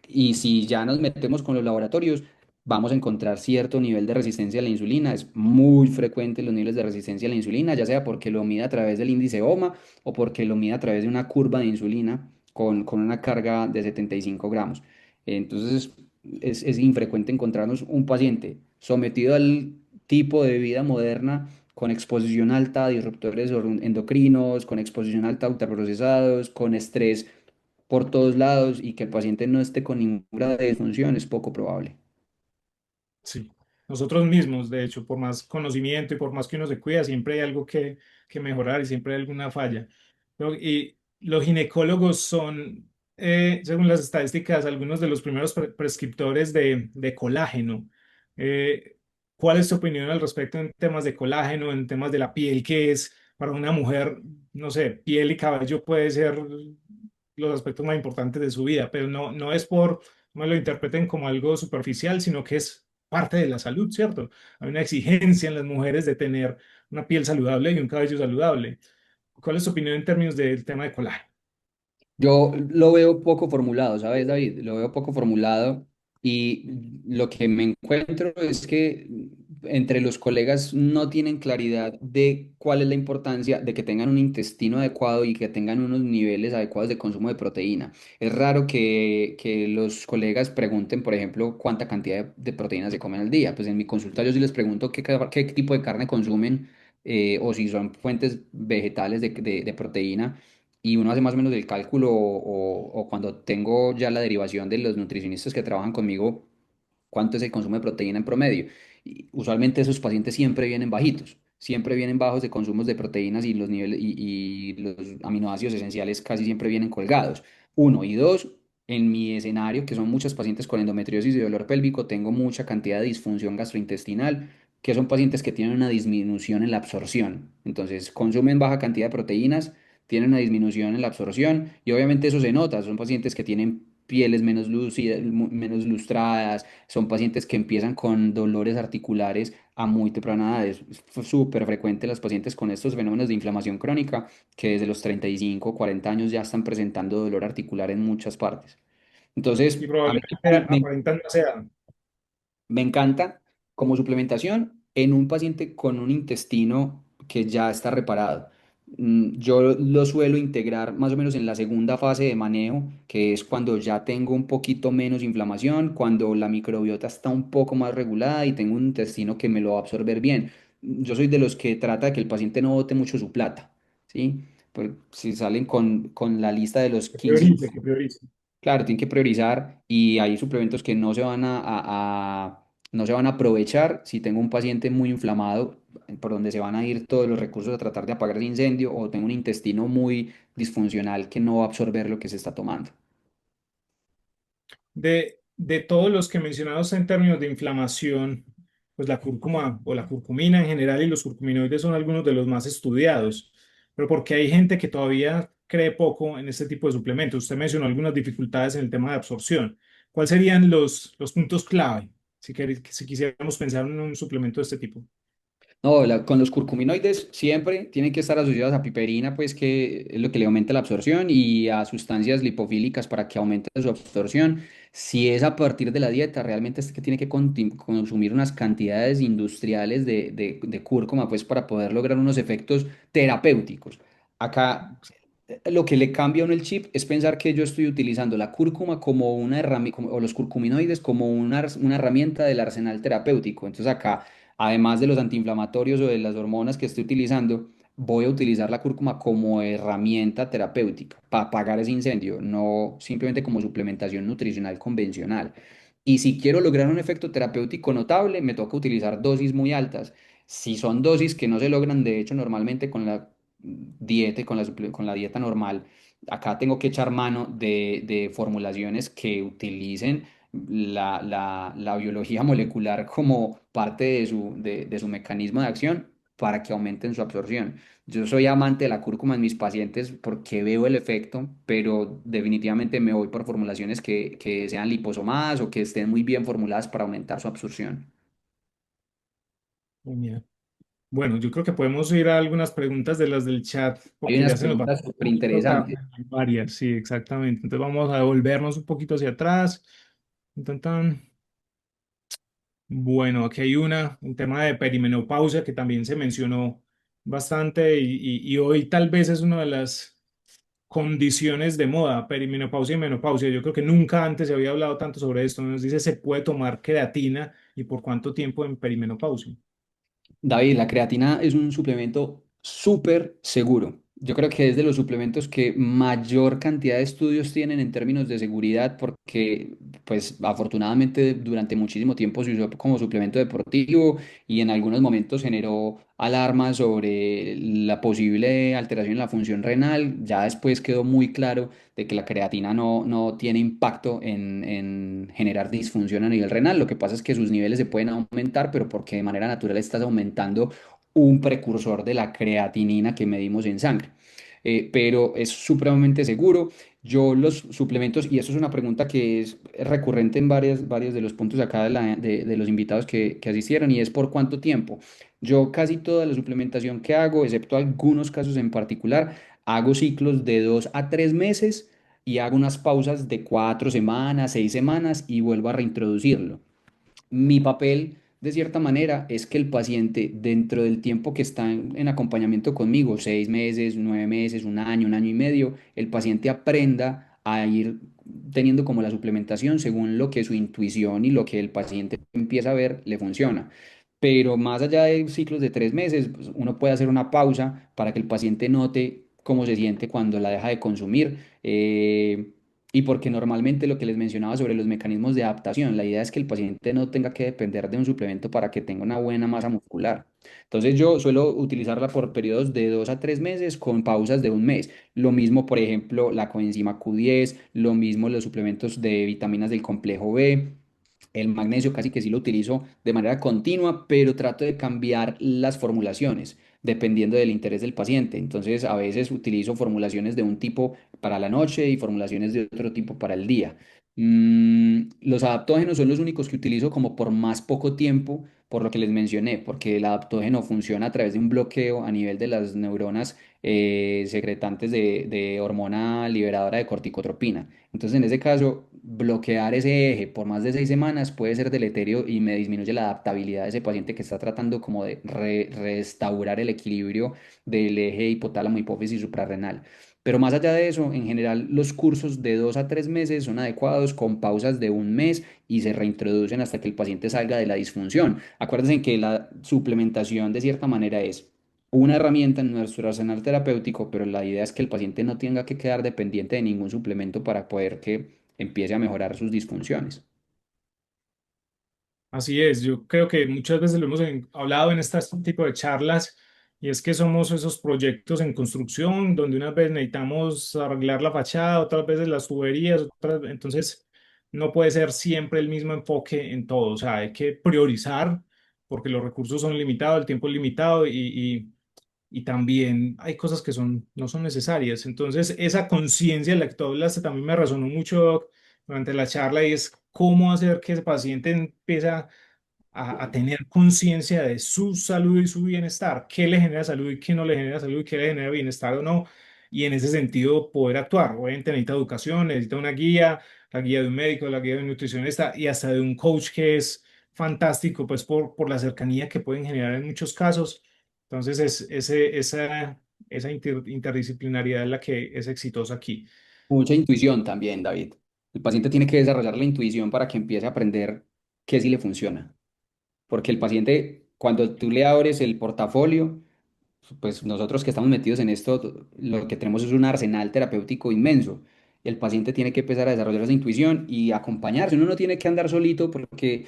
Y si ya nos metemos con los laboratorios, vamos a encontrar cierto nivel de resistencia a la insulina. Es muy frecuente los niveles de resistencia a la insulina, ya sea porque lo mide a través del índice OMA o porque lo mide a través de una curva de insulina con una carga de 75 gramos. Entonces, es infrecuente encontrarnos un paciente sometido al tipo de vida moderna con exposición alta a disruptores endocrinos, con exposición alta a ultraprocesados, con estrés por todos lados y que el paciente no esté con ninguna disfunción es poco probable. Sí, nosotros mismos, de hecho, por más conocimiento y por más que uno se cuida, siempre hay algo que mejorar y siempre hay alguna falla. Y los ginecólogos son, según las estadísticas, algunos de los primeros prescriptores de colágeno. Eh, ¿Cuál es tu opinión al respecto en temas de colágeno, en temas de la piel, que es para una mujer, no sé, piel y cabello puede ser los aspectos más importantes de su vida, pero no es por, no me lo interpreten como algo superficial, sino que es parte de la salud, ¿cierto? Hay una exigencia en las mujeres de tener una piel saludable y un cabello saludable. ¿Cuál es tu opinión en términos del tema de colágeno? Yo lo veo poco formulado, ¿sabes, David? Lo veo poco formulado y lo que me encuentro es que entre los colegas no tienen claridad de cuál es la importancia de que tengan un intestino adecuado y que tengan unos niveles adecuados de consumo de proteína. Es raro que los colegas pregunten, por ejemplo, cuánta cantidad de proteínas se comen al día. Pues en mi consulta yo sí les pregunto qué tipo de carne consumen o si son fuentes vegetales de proteína y uno hace más o menos el cálculo o cuando tengo ya la derivación de los nutricionistas que trabajan conmigo, cuánto es el consumo de proteína en promedio. Y usualmente esos pacientes siempre vienen bajitos, siempre vienen bajos de consumos de proteínas y los niveles y los aminoácidos esenciales casi siempre vienen colgados. Uno y dos, en mi escenario, que son muchos pacientes con endometriosis y dolor pélvico, tengo mucha cantidad de disfunción gastrointestinal que son pacientes que tienen una disminución en la absorción. Entonces, consumen baja cantidad de proteínas, tienen una disminución en la absorción y obviamente eso se nota. Son pacientes que tienen pieles menos lúcidas, menos lustradas, son pacientes que empiezan con dolores articulares a muy temprana edad. Es súper frecuente los pacientes con estos fenómenos de inflamación crónica que desde los 35 o 40 años ya están presentando dolor articular en muchas partes. Y Entonces, a mí probablemente aparentan más edad. me encanta como suplementación en un paciente con un intestino que ya está reparado. Yo lo suelo integrar más o menos en la segunda fase de manejo, que es cuando ya tengo un poquito menos inflamación, cuando la microbiota está un poco más regulada y tengo un intestino que me lo va a absorber bien. Yo soy de los que trata de que el paciente no bote mucho su plata, ¿sí? Si salen con la lista de los Que 15. priorice, que priorice. Claro, tienen que priorizar y hay suplementos que no se van no se van a aprovechar si tengo un paciente muy inflamado, por donde se van a ir todos los recursos a tratar de apagar el incendio, o tengo un intestino muy disfuncional que no va a absorber lo que se está tomando. De todos los que mencionados en términos de inflamación, pues la cúrcuma o la curcumina en general y los curcuminoides son algunos de los más estudiados, pero porque hay gente que todavía cree poco en este tipo de suplementos. Usted mencionó algunas dificultades en el tema de absorción. ¿Cuáles serían los puntos clave si quisiéramos pensar en un suplemento de este tipo? No, con los curcuminoides siempre tienen que estar asociados a piperina, pues que es lo que le aumenta la absorción, y a sustancias lipofílicas para que aumente su absorción. Si es a partir de la dieta, realmente es que tiene que consumir unas cantidades industriales de cúrcuma, pues para poder lograr unos efectos terapéuticos. Acá lo que le cambia a uno el chip es pensar que yo estoy utilizando la cúrcuma como una herramienta, o los curcuminoides como una herramienta del arsenal terapéutico. Entonces acá, además de los antiinflamatorios o de las hormonas que estoy utilizando, voy a utilizar la cúrcuma como herramienta terapéutica para apagar ese incendio, no simplemente como suplementación nutricional convencional. Y si quiero lograr un efecto terapéutico notable, me toca utilizar dosis muy altas. Si son dosis que no se logran, de hecho, normalmente con la dieta y con la dieta normal, acá tengo que echar mano de formulaciones que utilicen la biología molecular como parte de su mecanismo de acción para que aumenten su absorción. Yo soy amante de la cúrcuma en mis pacientes porque veo el efecto, pero definitivamente me voy por formulaciones que sean liposomadas o que estén muy bien formuladas para aumentar su absorción. Genial. Bueno, yo creo que podemos ir a algunas preguntas de las del chat, Hay porque unas ya se nos va preguntas un súper poquito tarde. interesantes. Hay varias, sí, exactamente. Entonces vamos a devolvernos un poquito hacia atrás. Tan, tan. Bueno, aquí hay un tema de perimenopausia que también se mencionó bastante y hoy tal vez es una de las condiciones de moda, perimenopausia y menopausia. Yo creo que nunca antes se había hablado tanto sobre esto. Nos dice, ¿se puede tomar creatina y por cuánto tiempo en perimenopausia? David, la creatina es un suplemento súper seguro. Yo creo que es de los suplementos que mayor cantidad de estudios tienen en términos de seguridad, porque, pues, afortunadamente durante muchísimo tiempo se usó como suplemento deportivo y en algunos momentos generó alarmas sobre la posible alteración en la función renal. Ya después quedó muy claro de que la creatina no tiene impacto en generar disfunción a nivel renal. Lo que pasa es que sus niveles se pueden aumentar, pero porque de manera natural estás aumentando un precursor de la creatinina que medimos en sangre. Pero es supremamente seguro. Yo los suplementos, y eso es una pregunta que es recurrente en varios de los puntos acá de los invitados que asistieron, y es por cuánto tiempo. Yo casi toda la suplementación que hago, excepto algunos casos en particular, hago ciclos de 2 a 3 meses y hago unas pausas de 4 semanas, 6 semanas y vuelvo a reintroducirlo. Mi papel, de cierta manera, es que el paciente, dentro del tiempo que está en acompañamiento conmigo, 6 meses, 9 meses, un año y medio, el paciente aprenda a ir teniendo como la suplementación según lo que su intuición y lo que el paciente empieza a ver le funciona. Pero más allá de ciclos de 3 meses, pues, uno puede hacer una pausa para que el paciente note cómo se siente cuando la deja de consumir. Y porque normalmente lo que les mencionaba sobre los mecanismos de adaptación, la idea es que el paciente no tenga que depender de un suplemento para que tenga una buena masa muscular. Entonces yo suelo utilizarla por periodos de 2 a 3 meses con pausas de un mes. Lo mismo, por ejemplo, la coenzima Q10, lo mismo los suplementos de vitaminas del complejo B. El magnesio casi que sí lo utilizo de manera continua, pero trato de cambiar las formulaciones dependiendo del interés del paciente. Entonces, a veces utilizo formulaciones de un tipo para la noche y formulaciones de otro tipo para el día. Los adaptógenos son los únicos que utilizo como por más poco tiempo, por lo que les mencioné, porque el adaptógeno funciona a través de un bloqueo a nivel de las neuronas secretantes de hormona liberadora de corticotropina. Entonces, en ese caso, bloquear ese eje por más de 6 semanas puede ser deleterio y me disminuye la adaptabilidad de ese paciente que está tratando como de restaurar el equilibrio del eje hipotálamo, hipófisis suprarrenal. Pero más allá de eso, en general, los cursos de 2 a 3 meses son adecuados con pausas de un mes y se reintroducen hasta que el paciente salga de la disfunción. Acuérdense que la suplementación de cierta manera es una herramienta en nuestro arsenal terapéutico, pero la idea es que el paciente no tenga que quedar dependiente de ningún suplemento para poder que empiece a mejorar sus disfunciones. Así es, yo creo que muchas veces lo hemos hablado en este tipo de charlas y es que somos esos proyectos en construcción donde unas veces necesitamos arreglar la fachada, otras veces las tuberías, entonces no puede ser siempre el mismo enfoque en todo, o sea, hay que priorizar porque los recursos son limitados, el tiempo es limitado y también hay cosas que no son necesarias. Entonces, esa conciencia de la que tú hablaste también me resonó mucho durante la charla y es cómo hacer que ese paciente empiece a tener conciencia de su salud y su bienestar, qué le genera salud y qué no le genera salud y qué le genera bienestar o no. Y en ese sentido poder actuar. Obviamente necesita educación, necesita una guía, la guía de un médico, la guía de un nutricionista y hasta de un coach que es fantástico, pues por la cercanía que pueden generar en muchos casos. Entonces, esa interdisciplinariedad es la que es exitosa aquí. Mucha intuición también, David. El paciente tiene que desarrollar la intuición para que empiece a aprender qué sí le funciona. Porque el paciente, cuando tú le abres el portafolio, pues nosotros que estamos metidos en esto, lo que tenemos es un arsenal terapéutico inmenso. El paciente tiene que empezar a desarrollar esa intuición y acompañarse. Uno no tiene que andar solito porque,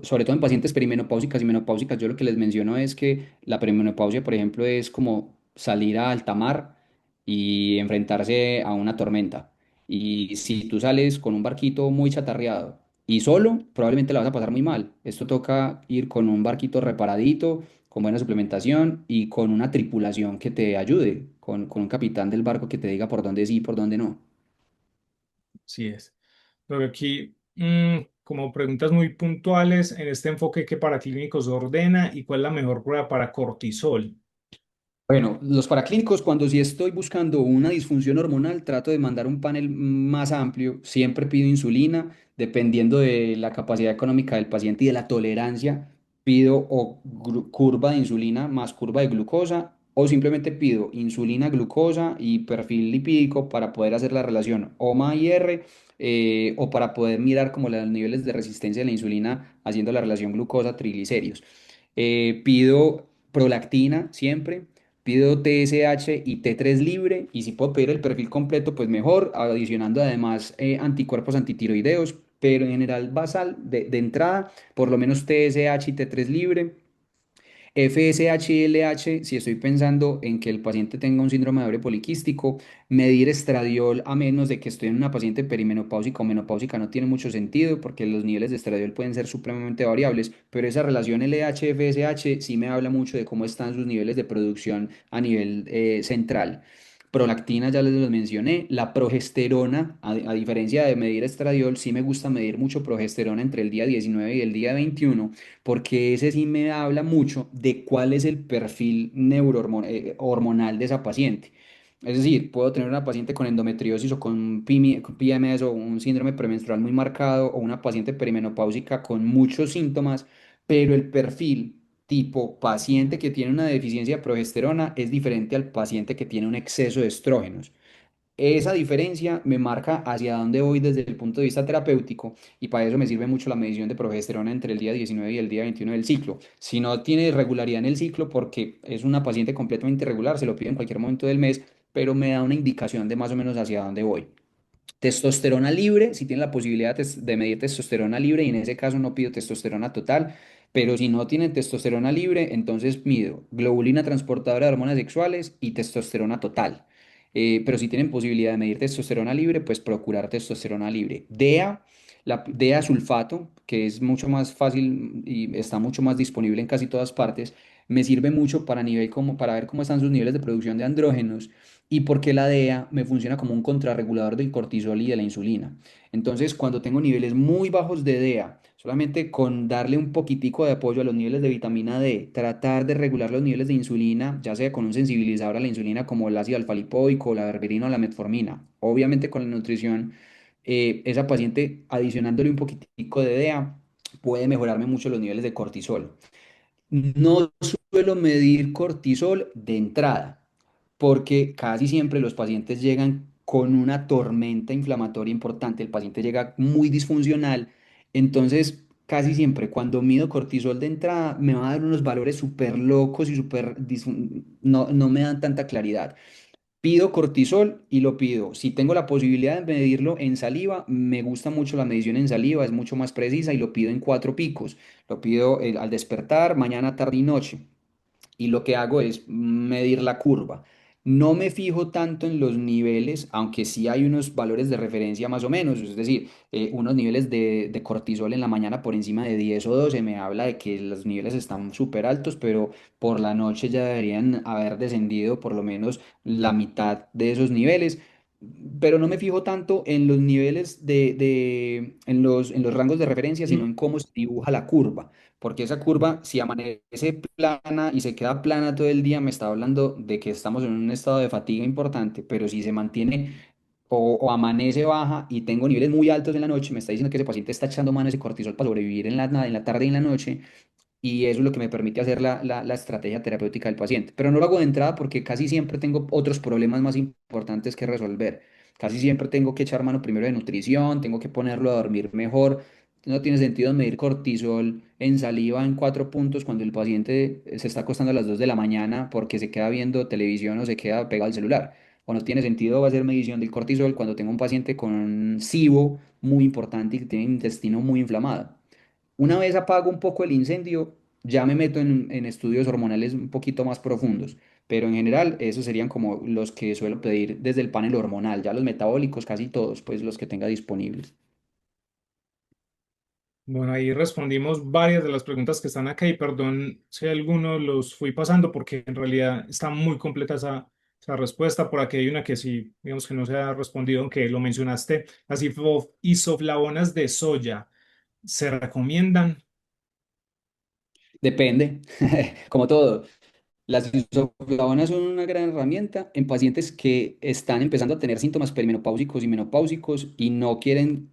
sobre todo en pacientes perimenopáusicas y menopáusicas, yo lo que les menciono es que la perimenopausia, por ejemplo, es como salir a alta mar y enfrentarse a una tormenta. Y si tú sales con un barquito muy chatarreado y solo, probablemente la vas a pasar muy mal. Esto toca ir con un barquito reparadito, con buena suplementación y con una tripulación que te ayude, con un capitán del barco que te diga por dónde sí y por dónde no. Así es. Pero aquí, como preguntas muy puntuales, en este enfoque, ¿qué paraclínico se ordena y cuál es la mejor prueba para cortisol? Bueno, los paraclínicos, cuando sí estoy buscando una disfunción hormonal, trato de mandar un panel más amplio. Siempre pido insulina, dependiendo de la capacidad económica del paciente y de la tolerancia. Pido o curva de insulina más curva de glucosa, o simplemente pido insulina, glucosa y perfil lipídico para poder hacer la relación OMA-IR, o para poder mirar como los niveles de resistencia de la insulina haciendo la relación glucosa-triglicéridos. Pido prolactina siempre. Pido TSH y T3 libre, y si puedo pedir el perfil completo, pues mejor, adicionando además anticuerpos antitiroideos, pero en general basal, de entrada, por lo menos TSH y T3 libre. FSH y LH, si estoy pensando en que el paciente tenga un síndrome de ovario poliquístico, medir estradiol a menos de que estoy en una paciente perimenopáusica o menopáusica no tiene mucho sentido porque los niveles de estradiol pueden ser supremamente variables, pero esa relación LH-FSH sí me habla mucho de cómo están sus niveles de producción a nivel central. Prolactina ya les los mencioné. La progesterona, a diferencia de medir estradiol, sí me gusta medir mucho progesterona entre el día 19 y el día 21 porque ese sí me habla mucho de cuál es el perfil hormonal de esa paciente. Es decir, puedo tener una paciente con endometriosis o con PMS o un síndrome premenstrual muy marcado o una paciente perimenopáusica con muchos síntomas, pero el perfil tipo paciente que tiene una deficiencia de progesterona es diferente al paciente que tiene un exceso de estrógenos. Esa diferencia me marca hacia dónde voy desde el punto de vista terapéutico y para eso me sirve mucho la medición de progesterona entre el día 19 y el día 21 del ciclo. Si no tiene irregularidad en el ciclo porque es una paciente completamente irregular, se lo pido en cualquier momento del mes, pero me da una indicación de más o menos hacia dónde voy. Testosterona libre, si tiene la posibilidad de medir testosterona libre y en ese caso no pido testosterona total, pero si no tienen testosterona libre, entonces mido globulina transportadora de hormonas sexuales y testosterona total. Pero si tienen posibilidad de medir testosterona libre, pues procurar testosterona libre. DEA, La DEA sulfato, que es mucho más fácil y está mucho más disponible en casi todas partes, me sirve mucho para, para ver cómo están sus niveles de producción de andrógenos y porque la DEA me funciona como un contrarregulador del cortisol y de la insulina. Entonces, cuando tengo niveles muy bajos de DEA, solamente con darle un poquitico de apoyo a los niveles de vitamina D, tratar de regular los niveles de insulina, ya sea con un sensibilizador a la insulina como el ácido alfa-lipoico, la berberina o la metformina, obviamente con la nutrición, esa paciente adicionándole un poquitico de DEA puede mejorarme mucho los niveles de cortisol. No suelo medir cortisol de entrada, porque casi siempre los pacientes llegan con una tormenta inflamatoria importante, el paciente llega muy disfuncional, entonces casi siempre cuando mido cortisol de entrada me va a dar unos valores súper locos y no me dan tanta claridad. Pido cortisol y lo pido. Si tengo la posibilidad de medirlo en saliva, me gusta mucho la medición en saliva, es mucho más precisa y lo pido en 4 picos. Lo pido al despertar, mañana, tarde y noche y lo que hago es medir la curva. No me fijo tanto en los niveles, aunque sí hay unos valores de referencia más o menos, es decir, unos niveles de cortisol en la mañana por encima de 10 o 12 me habla de que los niveles están súper altos, pero por la noche ya deberían haber descendido por lo menos la mitad de esos niveles. Pero no me fijo tanto en los niveles en los rangos de referencia, sino Mm, en cómo se dibuja la curva. Porque esa curva, si amanece plana y se queda plana todo el día, me está hablando de que estamos en un estado de fatiga importante, pero si se mantiene o amanece baja y tengo niveles muy altos en la noche, me está diciendo que ese paciente está echando mano a ese cortisol para sobrevivir en la tarde y en la noche, y eso es lo que me permite hacer la estrategia terapéutica del paciente. Pero no lo hago de entrada porque casi siempre tengo otros problemas más importantes que resolver. Casi siempre tengo que echar mano primero de nutrición, tengo que ponerlo a dormir mejor. No tiene sentido medir cortisol en saliva en 4 puntos cuando el paciente se está acostando a las 2 de la mañana porque se queda viendo televisión o se queda pegado al celular. O no tiene sentido hacer medición del cortisol cuando tengo un paciente con un SIBO muy importante y que tiene el intestino muy inflamado. Una vez apago un poco el incendio, ya me meto en estudios hormonales un poquito más profundos, pero en general esos serían como los que suelo pedir desde el panel hormonal, ya los metabólicos casi todos, pues los que tenga disponibles. Bueno, ahí respondimos varias de las preguntas que están acá y perdón si algunos los fui pasando porque en realidad está muy completa esa respuesta. Por aquí hay una que sí, digamos que no se ha respondido, aunque lo mencionaste. Las isoflavonas de soya se recomiendan. Depende, como todo. Las isoflavonas son una gran herramienta en pacientes que están empezando a tener síntomas perimenopáusicos y menopáusicos y no quieren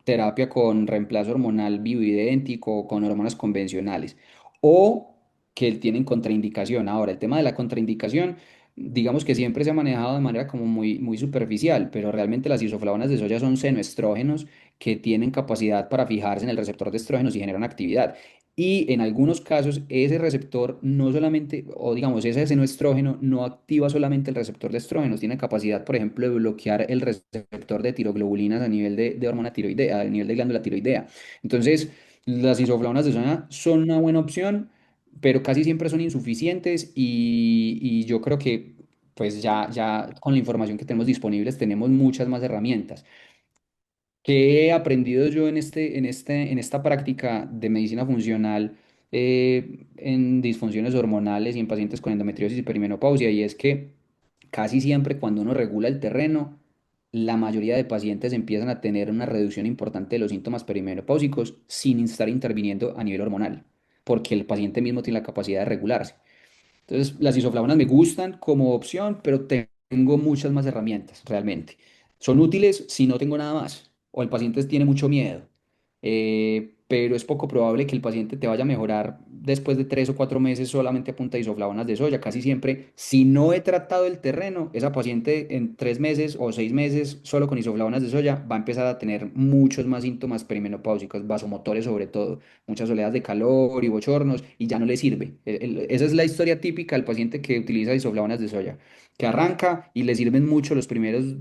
terapia con reemplazo hormonal bioidéntico o con hormonas convencionales o que tienen contraindicación. Ahora, el tema de la contraindicación, digamos que siempre se ha manejado de manera como muy superficial, pero realmente las isoflavonas de soya son senoestrógenos que tienen capacidad para fijarse en el receptor de estrógenos y generan actividad. Y en algunos casos ese receptor no solamente, o digamos, ese senoestrógeno no activa solamente el receptor de estrógenos, tiene capacidad, por ejemplo, de bloquear el receptor de tiroglobulinas a nivel de hormona tiroidea, a nivel de glándula tiroidea. Entonces, las isoflavonas de soja son una buena opción, pero casi siempre son insuficientes y yo creo que pues ya con la información que tenemos disponibles tenemos muchas más herramientas. ¿Qué he aprendido yo en esta práctica de medicina funcional en disfunciones hormonales y en pacientes con endometriosis y perimenopausia? Y es que casi siempre cuando uno regula el terreno, la mayoría de pacientes empiezan a tener una reducción importante de los síntomas perimenopáusicos sin estar interviniendo a nivel hormonal, porque el paciente mismo tiene la capacidad de regularse. Entonces, las isoflavonas me gustan como opción, pero tengo muchas más herramientas realmente. Son útiles si no tengo nada más o el paciente tiene mucho miedo. Pero es poco probable que el paciente te vaya a mejorar después de 3 o 4 meses solamente a punta de isoflavonas de soya. Casi siempre, si no he tratado el terreno, esa paciente en 3 meses o 6 meses solo con isoflavonas de soya va a empezar a tener muchos más síntomas perimenopáusicos, vasomotores sobre todo, muchas oleadas de calor y bochornos, y ya no le sirve. Esa es la historia típica del paciente que utiliza isoflavonas de soya, que arranca y le sirven mucho los primeros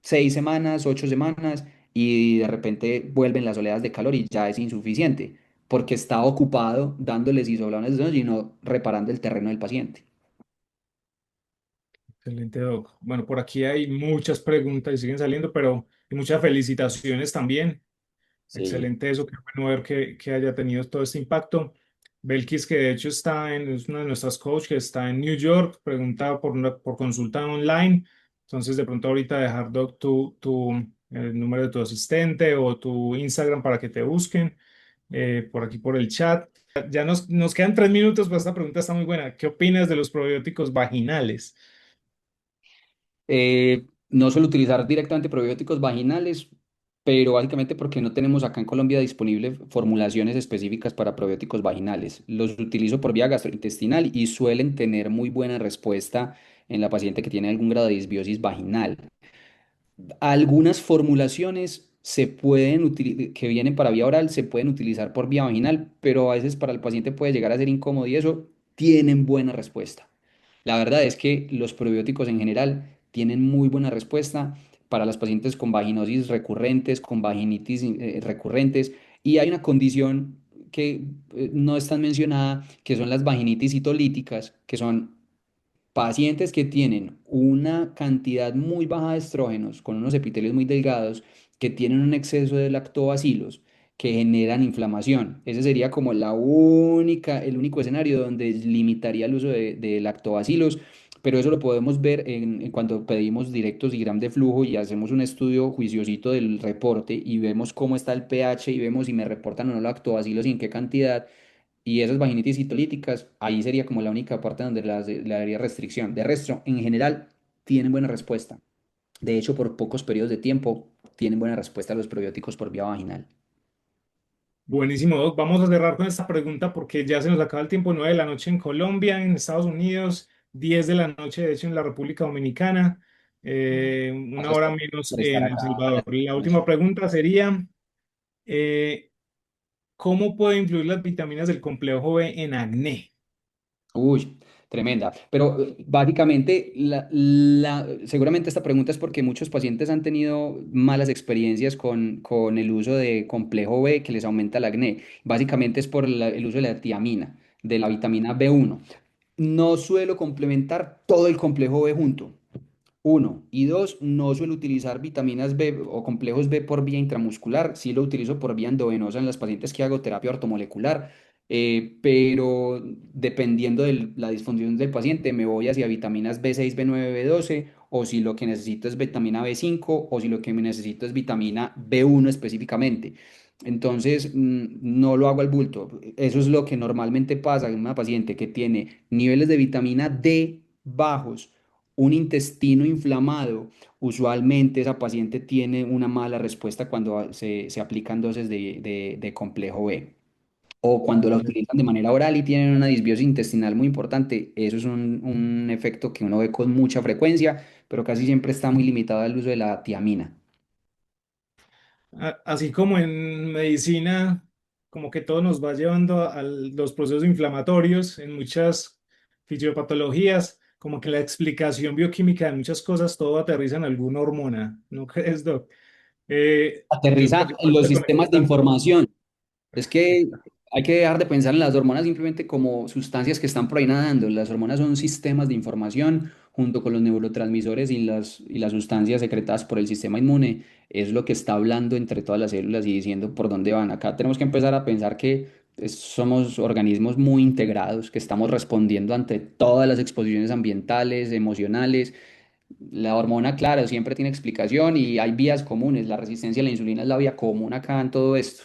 6 semanas, 8 semanas, y de repente vuelven las oleadas de calor y ya es insuficiente, porque está ocupado dándoles isoflavonas de soya y no reparando el terreno del paciente. Excelente, Doc. Bueno, por aquí hay muchas preguntas y siguen saliendo, pero y muchas felicitaciones también. Sí. Excelente eso, qué bueno ver que haya tenido todo este impacto. Belkis, que de hecho es una de nuestras coaches que está en New York, preguntaba por consulta online. Entonces, de pronto ahorita dejar, Doc, el número de tu asistente o tu Instagram para que te busquen por aquí por el chat. Ya nos quedan 3 minutos, pero esta pregunta está muy buena. ¿Qué opinas de los probióticos vaginales? No suelo utilizar directamente probióticos vaginales, pero básicamente porque no tenemos acá en Colombia disponible formulaciones específicas para probióticos vaginales. Los utilizo por vía gastrointestinal y suelen tener muy buena respuesta en la paciente que tiene algún grado de disbiosis vaginal. Algunas formulaciones que vienen para vía oral se pueden utilizar por vía vaginal, pero a veces para el paciente puede llegar a ser incómodo y eso tienen buena respuesta. La verdad es que los probióticos en general tienen muy buena respuesta para las pacientes con vaginosis recurrentes, con vaginitis recurrentes, y hay una condición que no es tan mencionada, que son las vaginitis citolíticas, que son pacientes que tienen una cantidad muy baja de estrógenos, con unos epitelios muy delgados, que tienen un exceso de lactobacilos, que generan inflamación. Ese sería como el único escenario donde limitaría el uso de lactobacilos, pero eso lo podemos ver en cuando pedimos directos y gram de flujo y hacemos un estudio juiciosito del reporte y vemos cómo está el pH y vemos si me reportan o no lactobacilos y en qué cantidad. Y esas vaginitis citolíticas, ahí sería como la única parte donde le daría restricción. De resto, en general, tienen buena respuesta. De hecho, por pocos periodos de tiempo, tienen buena respuesta a los probióticos por vía vaginal. Buenísimo, Doc. Vamos a cerrar con esta pregunta porque ya se nos acaba el tiempo, 9 de la noche en Colombia, en Estados Unidos, 10 de la noche, de hecho, en la República Dominicana, una Gracias hora menos por estar en El acá a la Salvador. La última noche. pregunta sería, eh, ¿cómo puede influir las vitaminas del complejo B en acné? Uy, tremenda. Pero básicamente, seguramente esta pregunta es porque muchos pacientes han tenido malas experiencias con el uso de complejo B que les aumenta el acné. Básicamente es por el uso de la tiamina, de la vitamina B1. No suelo complementar todo el complejo B junto. Uno. Y dos, no suelo utilizar vitaminas B o complejos B por vía intramuscular. Sí lo utilizo por vía endovenosa en las pacientes que hago terapia ortomolecular. Pero dependiendo de la disfunción del paciente, me voy hacia vitaminas B6, B9, B12, o si lo que necesito es vitamina B5, o si lo que me necesito es vitamina B1 específicamente. Entonces, no lo hago al bulto. Eso es lo que normalmente pasa en una paciente que tiene niveles de vitamina D bajos, un intestino inflamado. Usualmente esa paciente tiene una mala respuesta cuando se aplican dosis de complejo B. O cuando la utilizan de manera oral y tienen una disbiosis intestinal muy importante. Eso es un efecto que uno ve con mucha frecuencia, pero casi siempre está muy limitado al uso de la tiamina. Así como en medicina, como que todo nos va llevando a los procesos inflamatorios en muchas fisiopatologías, como que la explicación bioquímica de muchas cosas, todo aterriza en alguna hormona, ¿no crees, Doc? Aterriza Yo en los estoy sistemas de conectando. información. Es que hay que dejar de pensar en las hormonas simplemente como sustancias que están por ahí nadando. Las hormonas son sistemas de información junto con los neurotransmisores y las sustancias secretadas por el sistema inmune. Es lo que está hablando entre todas las células y diciendo por dónde van. Acá tenemos que empezar a pensar que somos organismos muy integrados, que estamos respondiendo ante todas las exposiciones ambientales, emocionales. La hormona, claro, siempre tiene explicación y hay vías comunes. La resistencia a la insulina es la vía común acá en todo esto.